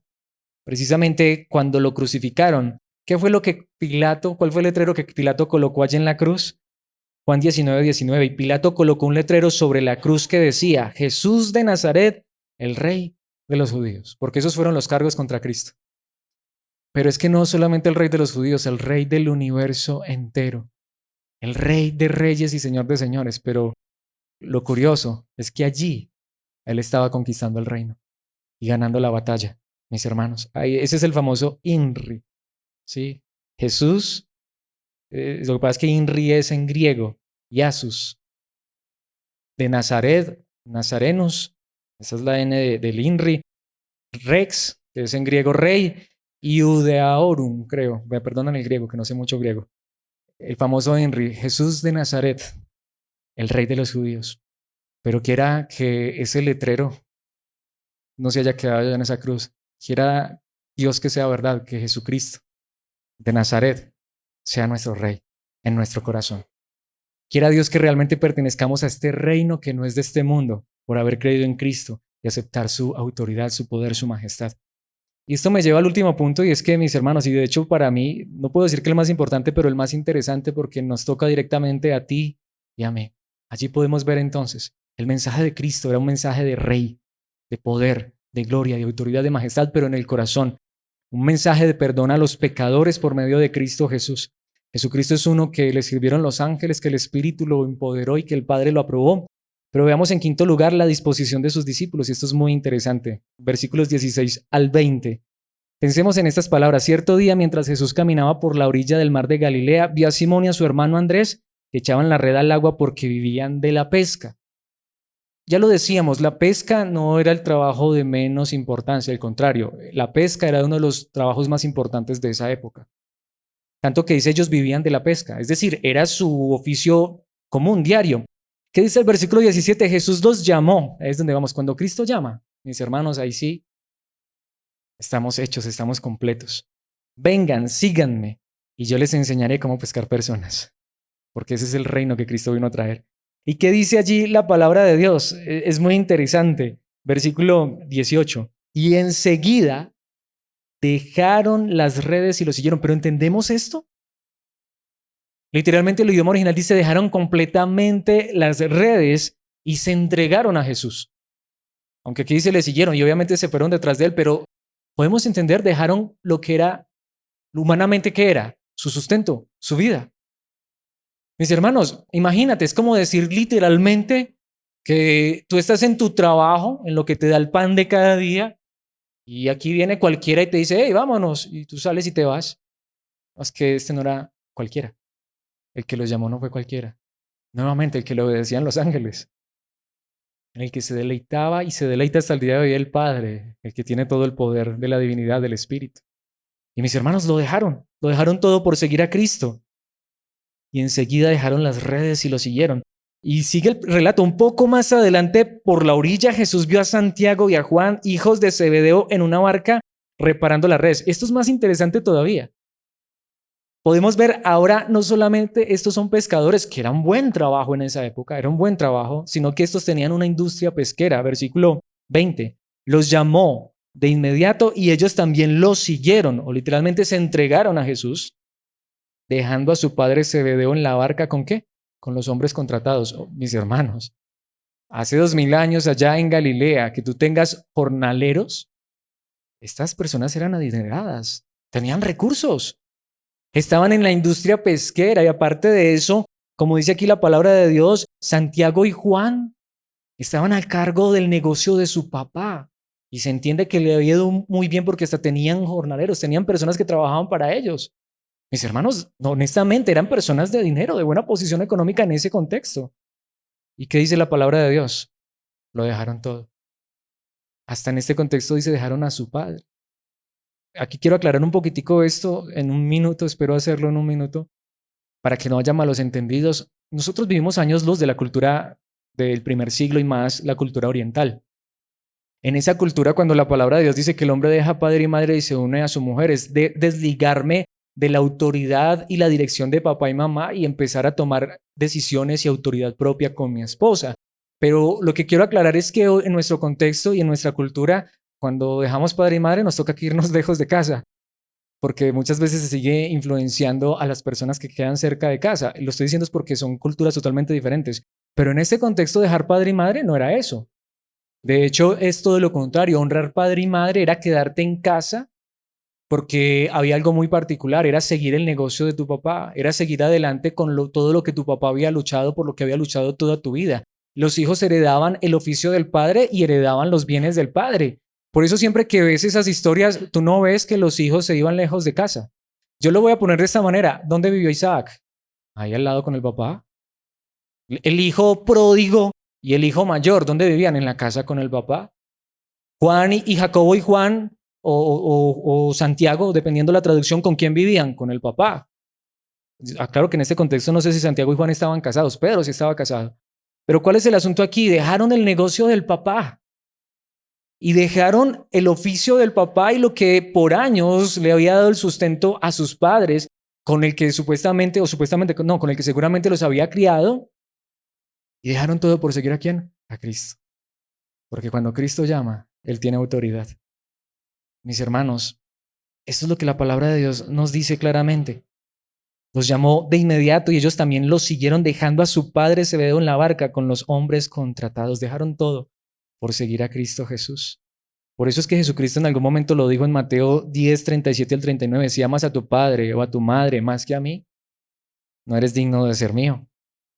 precisamente cuando lo crucificaron, ¿qué fue lo que Pilato, cuál fue el letrero que Pilato colocó allí en la cruz? Juan 19:19, y Pilato colocó un letrero sobre la cruz que decía, Jesús de Nazaret, el rey de los judíos, porque esos fueron los cargos contra Cristo. Pero es que no solamente el rey de los judíos, el rey del universo entero, el rey de reyes y señor de señores. Pero lo curioso es que allí él estaba conquistando el reino y ganando la batalla, mis hermanos. Ahí, ese es el famoso INRI, ¿sí? Jesús, lo que pasa es que INRI es en griego, Iasus, de Nazaret, Nazarenos, esa es la N del INRI, Rex, que es en griego rey, y Iudeaorum, creo, me perdonan el griego, que no sé mucho griego. El famoso INRI, Jesús de Nazaret, el rey de los judíos. Pero quiera que ese letrero no se haya quedado ya en esa cruz. Quiera Dios que sea verdad, que Jesucristo de Nazaret sea nuestro Rey en nuestro corazón. Quiera Dios que realmente pertenezcamos a este reino que no es de este mundo por haber creído en Cristo y aceptar su autoridad, su poder, su majestad. Y esto me lleva al último punto y es que mis hermanos, y de hecho para mí, no puedo decir que el más importante, pero el más interesante porque nos toca directamente a ti y a mí. Allí podemos ver entonces, el mensaje de Cristo era un mensaje de rey, de poder, de gloria, de autoridad, de majestad, pero en el corazón. Un mensaje de perdón a los pecadores por medio de Cristo Jesús. Jesucristo es uno que le sirvieron los ángeles, que el Espíritu lo empoderó y que el Padre lo aprobó. Pero veamos en quinto lugar la disposición de sus discípulos, y esto es muy interesante. Versículos 16 al 20. Pensemos en estas palabras. Cierto día, mientras Jesús caminaba por la orilla del mar de Galilea, vio a Simón y a su hermano Andrés que echaban la red al agua porque vivían de la pesca. Ya lo decíamos, la pesca no era el trabajo de menos importancia, al contrario, la pesca era uno de los trabajos más importantes de esa época. Tanto que dice ellos vivían de la pesca, es decir, era su oficio común, diario. ¿Qué dice el versículo 17? Jesús los llamó, es donde vamos, cuando Cristo llama, mis hermanos, ahí sí, estamos hechos, estamos completos. Vengan, síganme, y yo les enseñaré cómo pescar personas, porque ese es el reino que Cristo vino a traer. ¿Y qué dice allí la palabra de Dios? Es muy interesante. Versículo 18. Y enseguida dejaron las redes y lo siguieron. ¿Pero entendemos esto? Literalmente el idioma original dice dejaron completamente las redes y se entregaron a Jesús. Aunque aquí dice le siguieron y obviamente se fueron detrás de él, pero podemos entender, dejaron lo que era, humanamente, ¿qué era? Su sustento, su vida. Mis hermanos, imagínate, es como decir literalmente que tú estás en tu trabajo, en lo que te da el pan de cada día, y aquí viene cualquiera y te dice, hey, vámonos, y tú sales y te vas. Es que este no era cualquiera. El que los llamó no fue cualquiera. Nuevamente, el que le obedecían los ángeles. En el que se deleitaba y se deleita hasta el día de hoy el Padre, el que tiene todo el poder de la divinidad del Espíritu. Y mis hermanos lo dejaron todo por seguir a Cristo. Y enseguida dejaron las redes y lo siguieron. Y sigue el relato. Un poco más adelante, por la orilla, Jesús vio a Santiago y a Juan, hijos de Zebedeo, en una barca reparando las redes. Esto es más interesante todavía. Podemos ver ahora no solamente estos son pescadores, que era un buen trabajo en esa época, era un buen trabajo, sino que estos tenían una industria pesquera. Versículo 20. Los llamó de inmediato y ellos también lo siguieron, o literalmente se entregaron a Jesús, dejando a su padre Zebedeo en la barca ¿con qué? Con los hombres contratados. Oh, mis hermanos, hace 2000 años allá en Galilea, que tú tengas jornaleros, estas personas eran adineradas, tenían recursos, estaban en la industria pesquera y aparte de eso, como dice aquí la palabra de Dios, Santiago y Juan estaban al cargo del negocio de su papá. Y se entiende que le había ido muy bien porque hasta tenían jornaleros, tenían personas que trabajaban para ellos. Mis hermanos, honestamente, eran personas de dinero, de buena posición económica en ese contexto. ¿Y qué dice la palabra de Dios? Lo dejaron todo. Hasta en este contexto dice, dejaron a su padre. Aquí quiero aclarar un poquitico esto en un minuto, espero hacerlo en un minuto, para que no haya malos entendidos. Nosotros vivimos años luz de la cultura del primer siglo y más la cultura oriental. En esa cultura, cuando la palabra de Dios dice que el hombre deja padre y madre y se une a su mujer, es de desligarme de la autoridad y la dirección de papá y mamá y empezar a tomar decisiones y autoridad propia con mi esposa. Pero lo que quiero aclarar es que en nuestro contexto y en nuestra cultura, cuando dejamos padre y madre, nos toca que irnos lejos de casa, porque muchas veces se sigue influenciando a las personas que quedan cerca de casa. Y lo estoy diciendo es porque son culturas totalmente diferentes. Pero en este contexto, dejar padre y madre no era eso. De hecho, es todo lo contrario. Honrar padre y madre era quedarte en casa porque había algo muy particular, era seguir el negocio de tu papá, era seguir adelante con todo lo que tu papá había luchado, por lo que había luchado toda tu vida. Los hijos heredaban el oficio del padre y heredaban los bienes del padre. Por eso siempre que ves esas historias, tú no ves que los hijos se iban lejos de casa. Yo lo voy a poner de esta manera. ¿Dónde vivió Isaac? Ahí al lado con el papá. El hijo pródigo y el hijo mayor, ¿dónde vivían? En la casa con el papá. Juan y Jacobo y Juan o Santiago, dependiendo la traducción, ¿con quién vivían? Con el papá. Claro que en este contexto no sé si Santiago y Juan estaban casados, Pedro sí estaba casado. Pero ¿cuál es el asunto aquí? Dejaron el negocio del papá y dejaron el oficio del papá y lo que por años le había dado el sustento a sus padres, con el que supuestamente, no, con el que seguramente los había criado, y dejaron todo por seguir a quién? A Cristo. Porque cuando Cristo llama, Él tiene autoridad. Mis hermanos, esto es lo que la palabra de Dios nos dice claramente. Los llamó de inmediato y ellos también los siguieron dejando a su padre Zebedeo en la barca con los hombres contratados. Dejaron todo por seguir a Cristo Jesús. Por eso es que Jesucristo en algún momento lo dijo en Mateo 10, 37 al 39. Si amas a tu padre o a tu madre más que a mí, no eres digno de ser mío.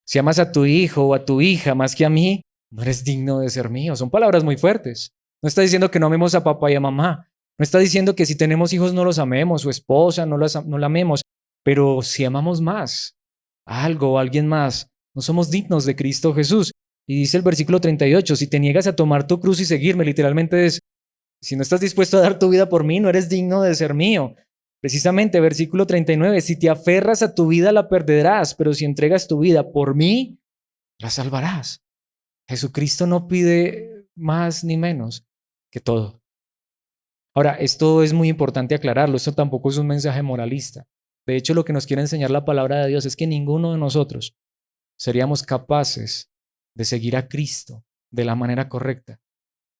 Si amas a tu hijo o a tu hija más que a mí, no eres digno de ser mío. Son palabras muy fuertes. No está diciendo que no amemos a papá y a mamá. No está diciendo que si tenemos hijos no los amemos, o esposa no la amemos. Pero si amamos más a algo o a alguien más, no somos dignos de Cristo Jesús. Y dice el versículo 38, si te niegas a tomar tu cruz y seguirme, literalmente es, si no estás dispuesto a dar tu vida por mí, no eres digno de ser mío. Precisamente, versículo 39, si te aferras a tu vida la perderás, pero si entregas tu vida por mí, la salvarás. Jesucristo no pide más ni menos que todo. Ahora, esto es muy importante aclararlo, esto tampoco es un mensaje moralista. De hecho, lo que nos quiere enseñar la palabra de Dios es que ninguno de nosotros seríamos capaces de seguir a Cristo de la manera correcta,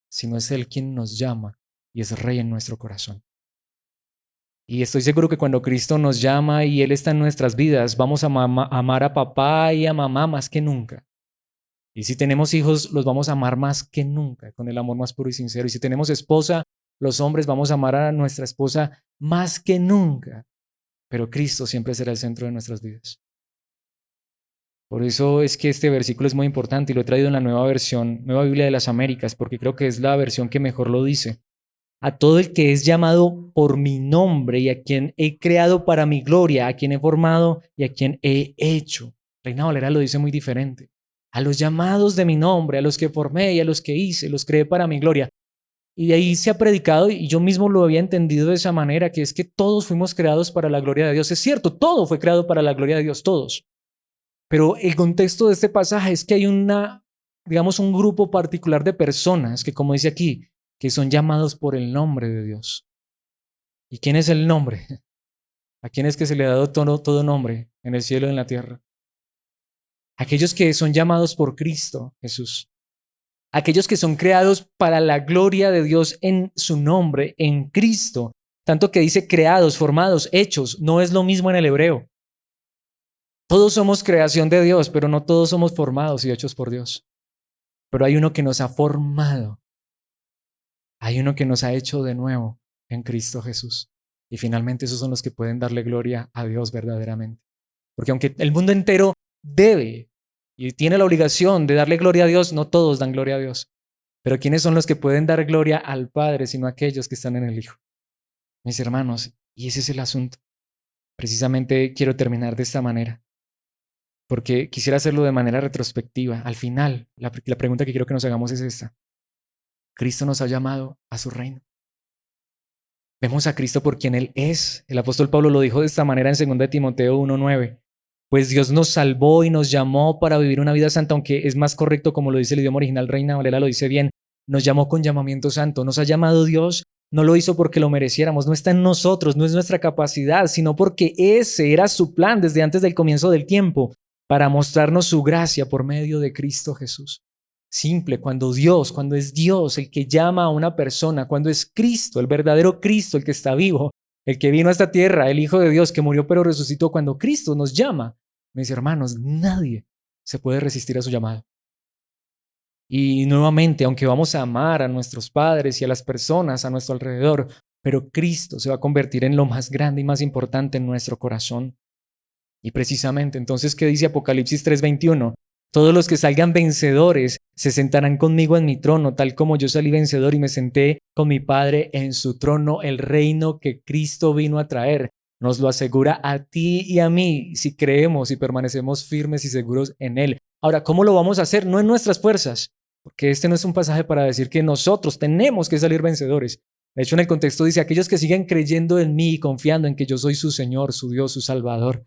si no es Él quien nos llama y es Rey en nuestro corazón. Y estoy seguro que cuando Cristo nos llama y Él está en nuestras vidas, vamos a amar a papá y a mamá más que nunca. Y si tenemos hijos, los vamos a amar más que nunca, con el amor más puro y sincero. Y si tenemos esposa, los hombres vamos a amar a nuestra esposa más que nunca. Pero Cristo siempre será el centro de nuestras vidas. Por eso es que este versículo es muy importante y lo he traído en la nueva versión, Nueva Biblia de las Américas, porque creo que es la versión que mejor lo dice. A todo el que es llamado por mi nombre y a quien he creado para mi gloria, a quien he formado y a quien he hecho. Reina Valera lo dice muy diferente. A los llamados de mi nombre, a los que formé y a los que hice, los creé para mi gloria. Y de ahí se ha predicado y yo mismo lo había entendido de esa manera, que es que todos fuimos creados para la gloria de Dios. Es cierto, todo fue creado para la gloria de Dios, todos. Pero el contexto de este pasaje es que hay digamos, un grupo particular de personas que, como dice aquí, que son llamados por el nombre de Dios. ¿Y quién es el nombre? ¿A quién es que se le ha dado todo nombre en el cielo y en la tierra? Aquellos que son llamados por Cristo Jesús. Aquellos que son creados para la gloria de Dios en su nombre, en Cristo. Tanto que dice creados, formados, hechos. No es lo mismo en el hebreo. Todos somos creación de Dios, pero no todos somos formados y hechos por Dios. Pero hay uno que nos ha formado. Hay uno que nos ha hecho de nuevo en Cristo Jesús. Y finalmente esos son los que pueden darle gloria a Dios verdaderamente. Porque aunque el mundo entero debe y tiene la obligación de darle gloria a Dios, no todos dan gloria a Dios. Pero ¿quiénes son los que pueden dar gloria al Padre, sino aquellos que están en el Hijo? Mis hermanos, y ese es el asunto. Precisamente quiero terminar de esta manera, porque quisiera hacerlo de manera retrospectiva. Al final, la pregunta que quiero que nos hagamos es esta. Cristo nos ha llamado a su reino. Vemos a Cristo por quien Él es. El apóstol Pablo lo dijo de esta manera en 2 Timoteo 1:9. Pues Dios nos salvó y nos llamó para vivir una vida santa, aunque es más correcto como lo dice el idioma original, Reina Valera lo dice bien. Nos llamó con llamamiento santo. Nos ha llamado Dios, no lo hizo porque lo mereciéramos, no está en nosotros, no es nuestra capacidad, sino porque ese era su plan desde antes del comienzo del tiempo, para mostrarnos su gracia por medio de Cristo Jesús. Simple, cuando es Dios el que llama a una persona, cuando es Cristo, el verdadero Cristo, el que está vivo, el que vino a esta tierra, el Hijo de Dios que murió pero resucitó, cuando Cristo nos llama, mis hermanos, nadie se puede resistir a su llamado. Y nuevamente, aunque vamos a amar a nuestros padres y a las personas a nuestro alrededor, pero Cristo se va a convertir en lo más grande y más importante en nuestro corazón. Y precisamente, entonces, ¿qué dice Apocalipsis 3:21? Todos los que salgan vencedores se sentarán conmigo en mi trono, tal como yo salí vencedor y me senté con mi Padre en su trono. El reino que Cristo vino a traer nos lo asegura a ti y a mí si creemos y permanecemos firmes y seguros en Él. Ahora, ¿cómo lo vamos a hacer? No en nuestras fuerzas, porque este no es un pasaje para decir que nosotros tenemos que salir vencedores. De hecho, en el contexto dice, aquellos que siguen creyendo en mí y confiando en que yo soy su Señor, su Dios, su Salvador.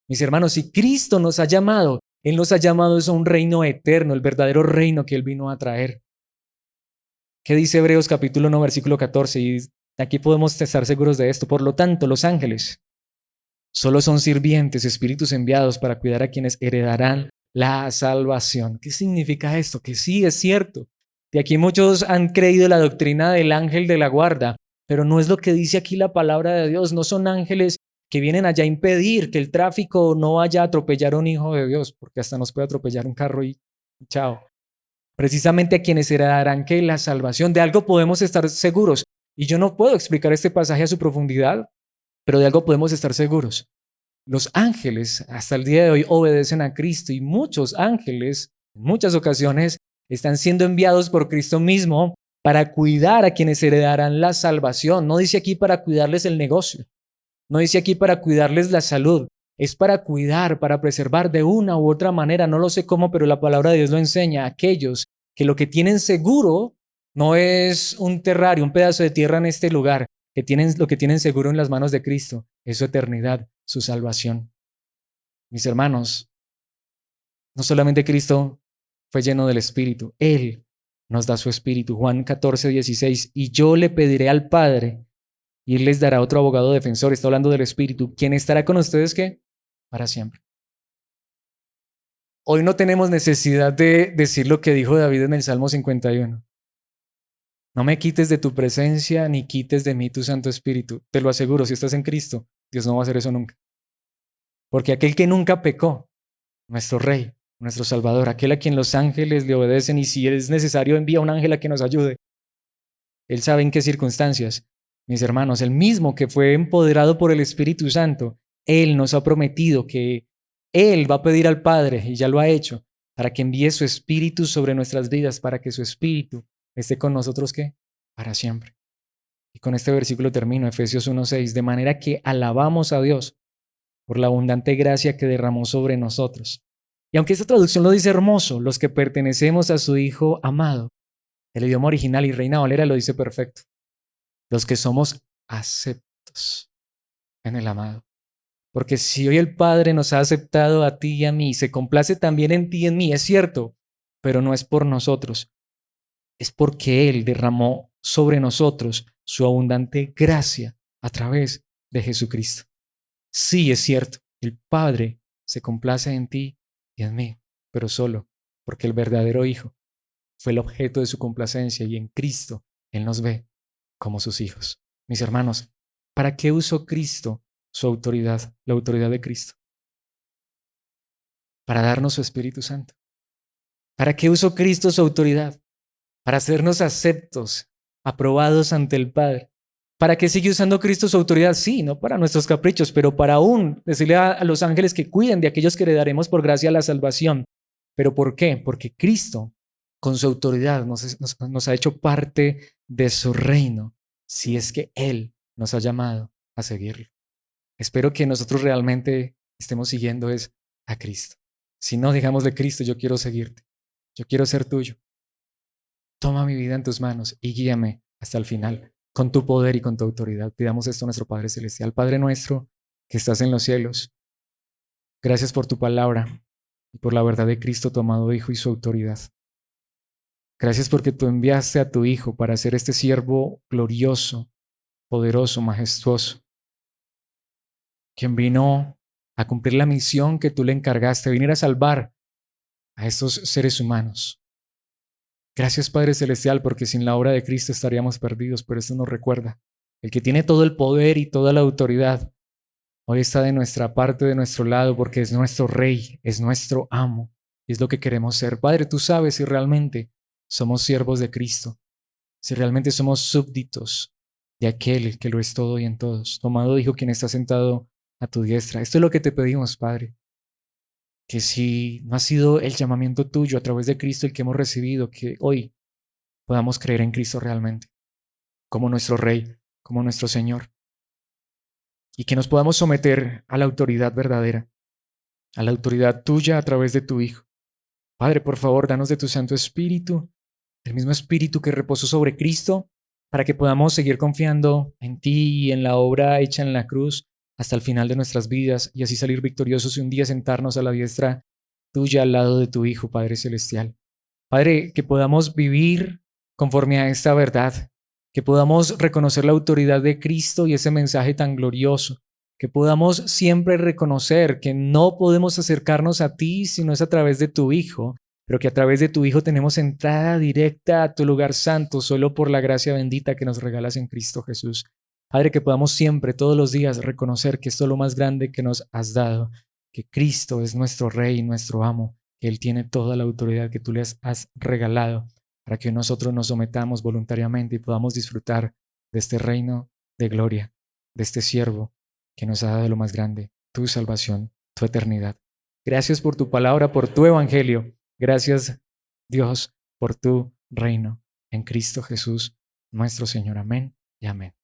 Mis hermanos, si Cristo nos ha llamado, Él nos ha llamado a un reino eterno, el verdadero reino que Él vino a traer. ¿Qué dice Hebreos capítulo 1, versículo 14? Y aquí podemos estar seguros de esto. Por lo tanto, los ángeles solo son sirvientes, espíritus enviados para cuidar a quienes heredarán la salvación. ¿Qué significa esto? Que sí, es cierto. De aquí muchos han creído la doctrina del ángel de la guarda, pero no es lo que dice aquí la palabra de Dios. No son ángeles que vienen allá a impedir que el tráfico no vaya a atropellar a un hijo de Dios, porque hasta nos puede atropellar un carro y chao. Precisamente a quienes heredarán que la salvación, de algo podemos estar seguros. Y yo no puedo explicar este pasaje a su profundidad, pero de algo podemos estar seguros. Los ángeles hasta el día de hoy obedecen a Cristo y muchos ángeles en muchas ocasiones están siendo enviados por Cristo mismo para cuidar a quienes heredarán la salvación. No dice aquí para cuidarles el negocio, no dice aquí para cuidarles la salud, es para cuidar, para preservar de una u otra manera, no lo sé cómo, pero la palabra de Dios lo enseña, a aquellos que lo que tienen seguro no es un terrario, un pedazo de tierra en este lugar, lo que tienen seguro en las manos de Cristo es su eternidad, su salvación. Mis hermanos, no solamente Cristo fue lleno del Espíritu, Él nos da su Espíritu. Juan 14:16, y yo le pediré al Padre y Él les dará otro abogado defensor. Está hablando del Espíritu, quien estará con ustedes, ¿qué? Para siempre. Hoy no tenemos necesidad de decir lo que dijo David en el Salmo 51. No me quites de tu presencia ni quites de mí tu Santo Espíritu. Te lo aseguro, si estás en Cristo, Dios no va a hacer eso nunca. Porque aquel que nunca pecó, nuestro Rey, nuestro Salvador, aquel a quien los ángeles le obedecen y si es necesario envía un ángel a que nos ayude. Él sabe en qué circunstancias. Mis hermanos, el mismo que fue empoderado por el Espíritu Santo, Él nos ha prometido que Él va a pedir al Padre, y ya lo ha hecho, para que envíe su Espíritu sobre nuestras vidas, para que su Espíritu esté con nosotros, ¿qué? Para siempre. Y con este versículo termino, Efesios 1:6, de manera que alabamos a Dios por la abundante gracia que derramó sobre nosotros. Y aunque esta traducción lo dice hermoso, los que pertenecemos a su Hijo amado, el idioma original y Reina Valera lo dice perfecto. Los que somos aceptos en el amado. Porque si hoy el Padre nos ha aceptado a ti y a mí, se complace también en ti y en mí, es cierto, pero no es por nosotros, es porque Él derramó sobre nosotros su abundante gracia a través de Jesucristo. Sí, es cierto, el Padre se complace en ti y en mí, pero solo porque el verdadero Hijo fue el objeto de su complacencia y en Cristo Él nos ve como sus hijos. Mis hermanos, ¿para qué usó Cristo su autoridad, la autoridad de Cristo? Para darnos su Espíritu Santo. ¿Para qué usó Cristo su autoridad? Para hacernos aceptos, aprobados ante el Padre. ¿Para qué sigue usando Cristo su autoridad? Sí, no para nuestros caprichos, pero para aún decirle a los ángeles que cuiden de aquellos que heredaremos por gracia la salvación. ¿Pero por qué? Porque Cristo, con su autoridad, nos ha hecho parte de su reino, si es que Él nos ha llamado a seguirlo. Espero que nosotros realmente estemos siguiendo es a Cristo. Si no, digamos de Cristo, yo quiero seguirte, yo quiero ser tuyo. Toma mi vida en tus manos y guíame hasta el final, con tu poder y con tu autoridad. Pidamos esto a nuestro Padre Celestial. Padre nuestro, que estás en los cielos, gracias por tu palabra y por la verdad de Cristo, tu amado Hijo y su autoridad. Gracias porque tú enviaste a tu Hijo para ser este siervo glorioso, poderoso, majestuoso, quien vino a cumplir la misión que tú le encargaste, venir a salvar a estos seres humanos. Gracias, Padre Celestial, porque sin la obra de Cristo estaríamos perdidos, pero esto nos recuerda. El que tiene todo el poder y toda la autoridad, hoy está de nuestra parte, de nuestro lado, porque es nuestro Rey, es nuestro amo, y es lo que queremos ser. Padre, tú sabes si realmente somos siervos de Cristo, si realmente somos súbditos, de aquel que lo es todo y en todos. Tu amado Hijo, quien está sentado a tu diestra. Esto es lo que te pedimos, Padre, que si no ha sido el llamamiento tuyo a través de Cristo el que hemos recibido, que hoy podamos creer en Cristo realmente, como nuestro Rey, como nuestro Señor, y que nos podamos someter a la autoridad verdadera, a la autoridad tuya a través de tu Hijo. Padre, por favor, danos de tu Santo Espíritu, el mismo Espíritu que reposó sobre Cristo, para que podamos seguir confiando en ti y en la obra hecha en la cruz hasta el final de nuestras vidas y así salir victoriosos y un día sentarnos a la diestra tuya al lado de tu Hijo, Padre Celestial. Padre, que podamos vivir conforme a esta verdad, que podamos reconocer la autoridad de Cristo y ese mensaje tan glorioso, que podamos siempre reconocer que no podemos acercarnos a ti si no es a través de tu Hijo, pero que a través de tu Hijo tenemos entrada directa a tu lugar santo solo por la gracia bendita que nos regalas en Cristo Jesús. Padre, que podamos siempre, todos los días, reconocer que esto es lo más grande que nos has dado, que Cristo es nuestro Rey, nuestro amo, que Él tiene toda la autoridad que tú les has regalado para que nosotros nos sometamos voluntariamente y podamos disfrutar de este reino de gloria, de este siervo que nos ha dado lo más grande, tu salvación, tu eternidad. Gracias por tu palabra, por tu evangelio. Gracias, Dios, por tu reino en Cristo Jesús, nuestro Señor. Amén y amén.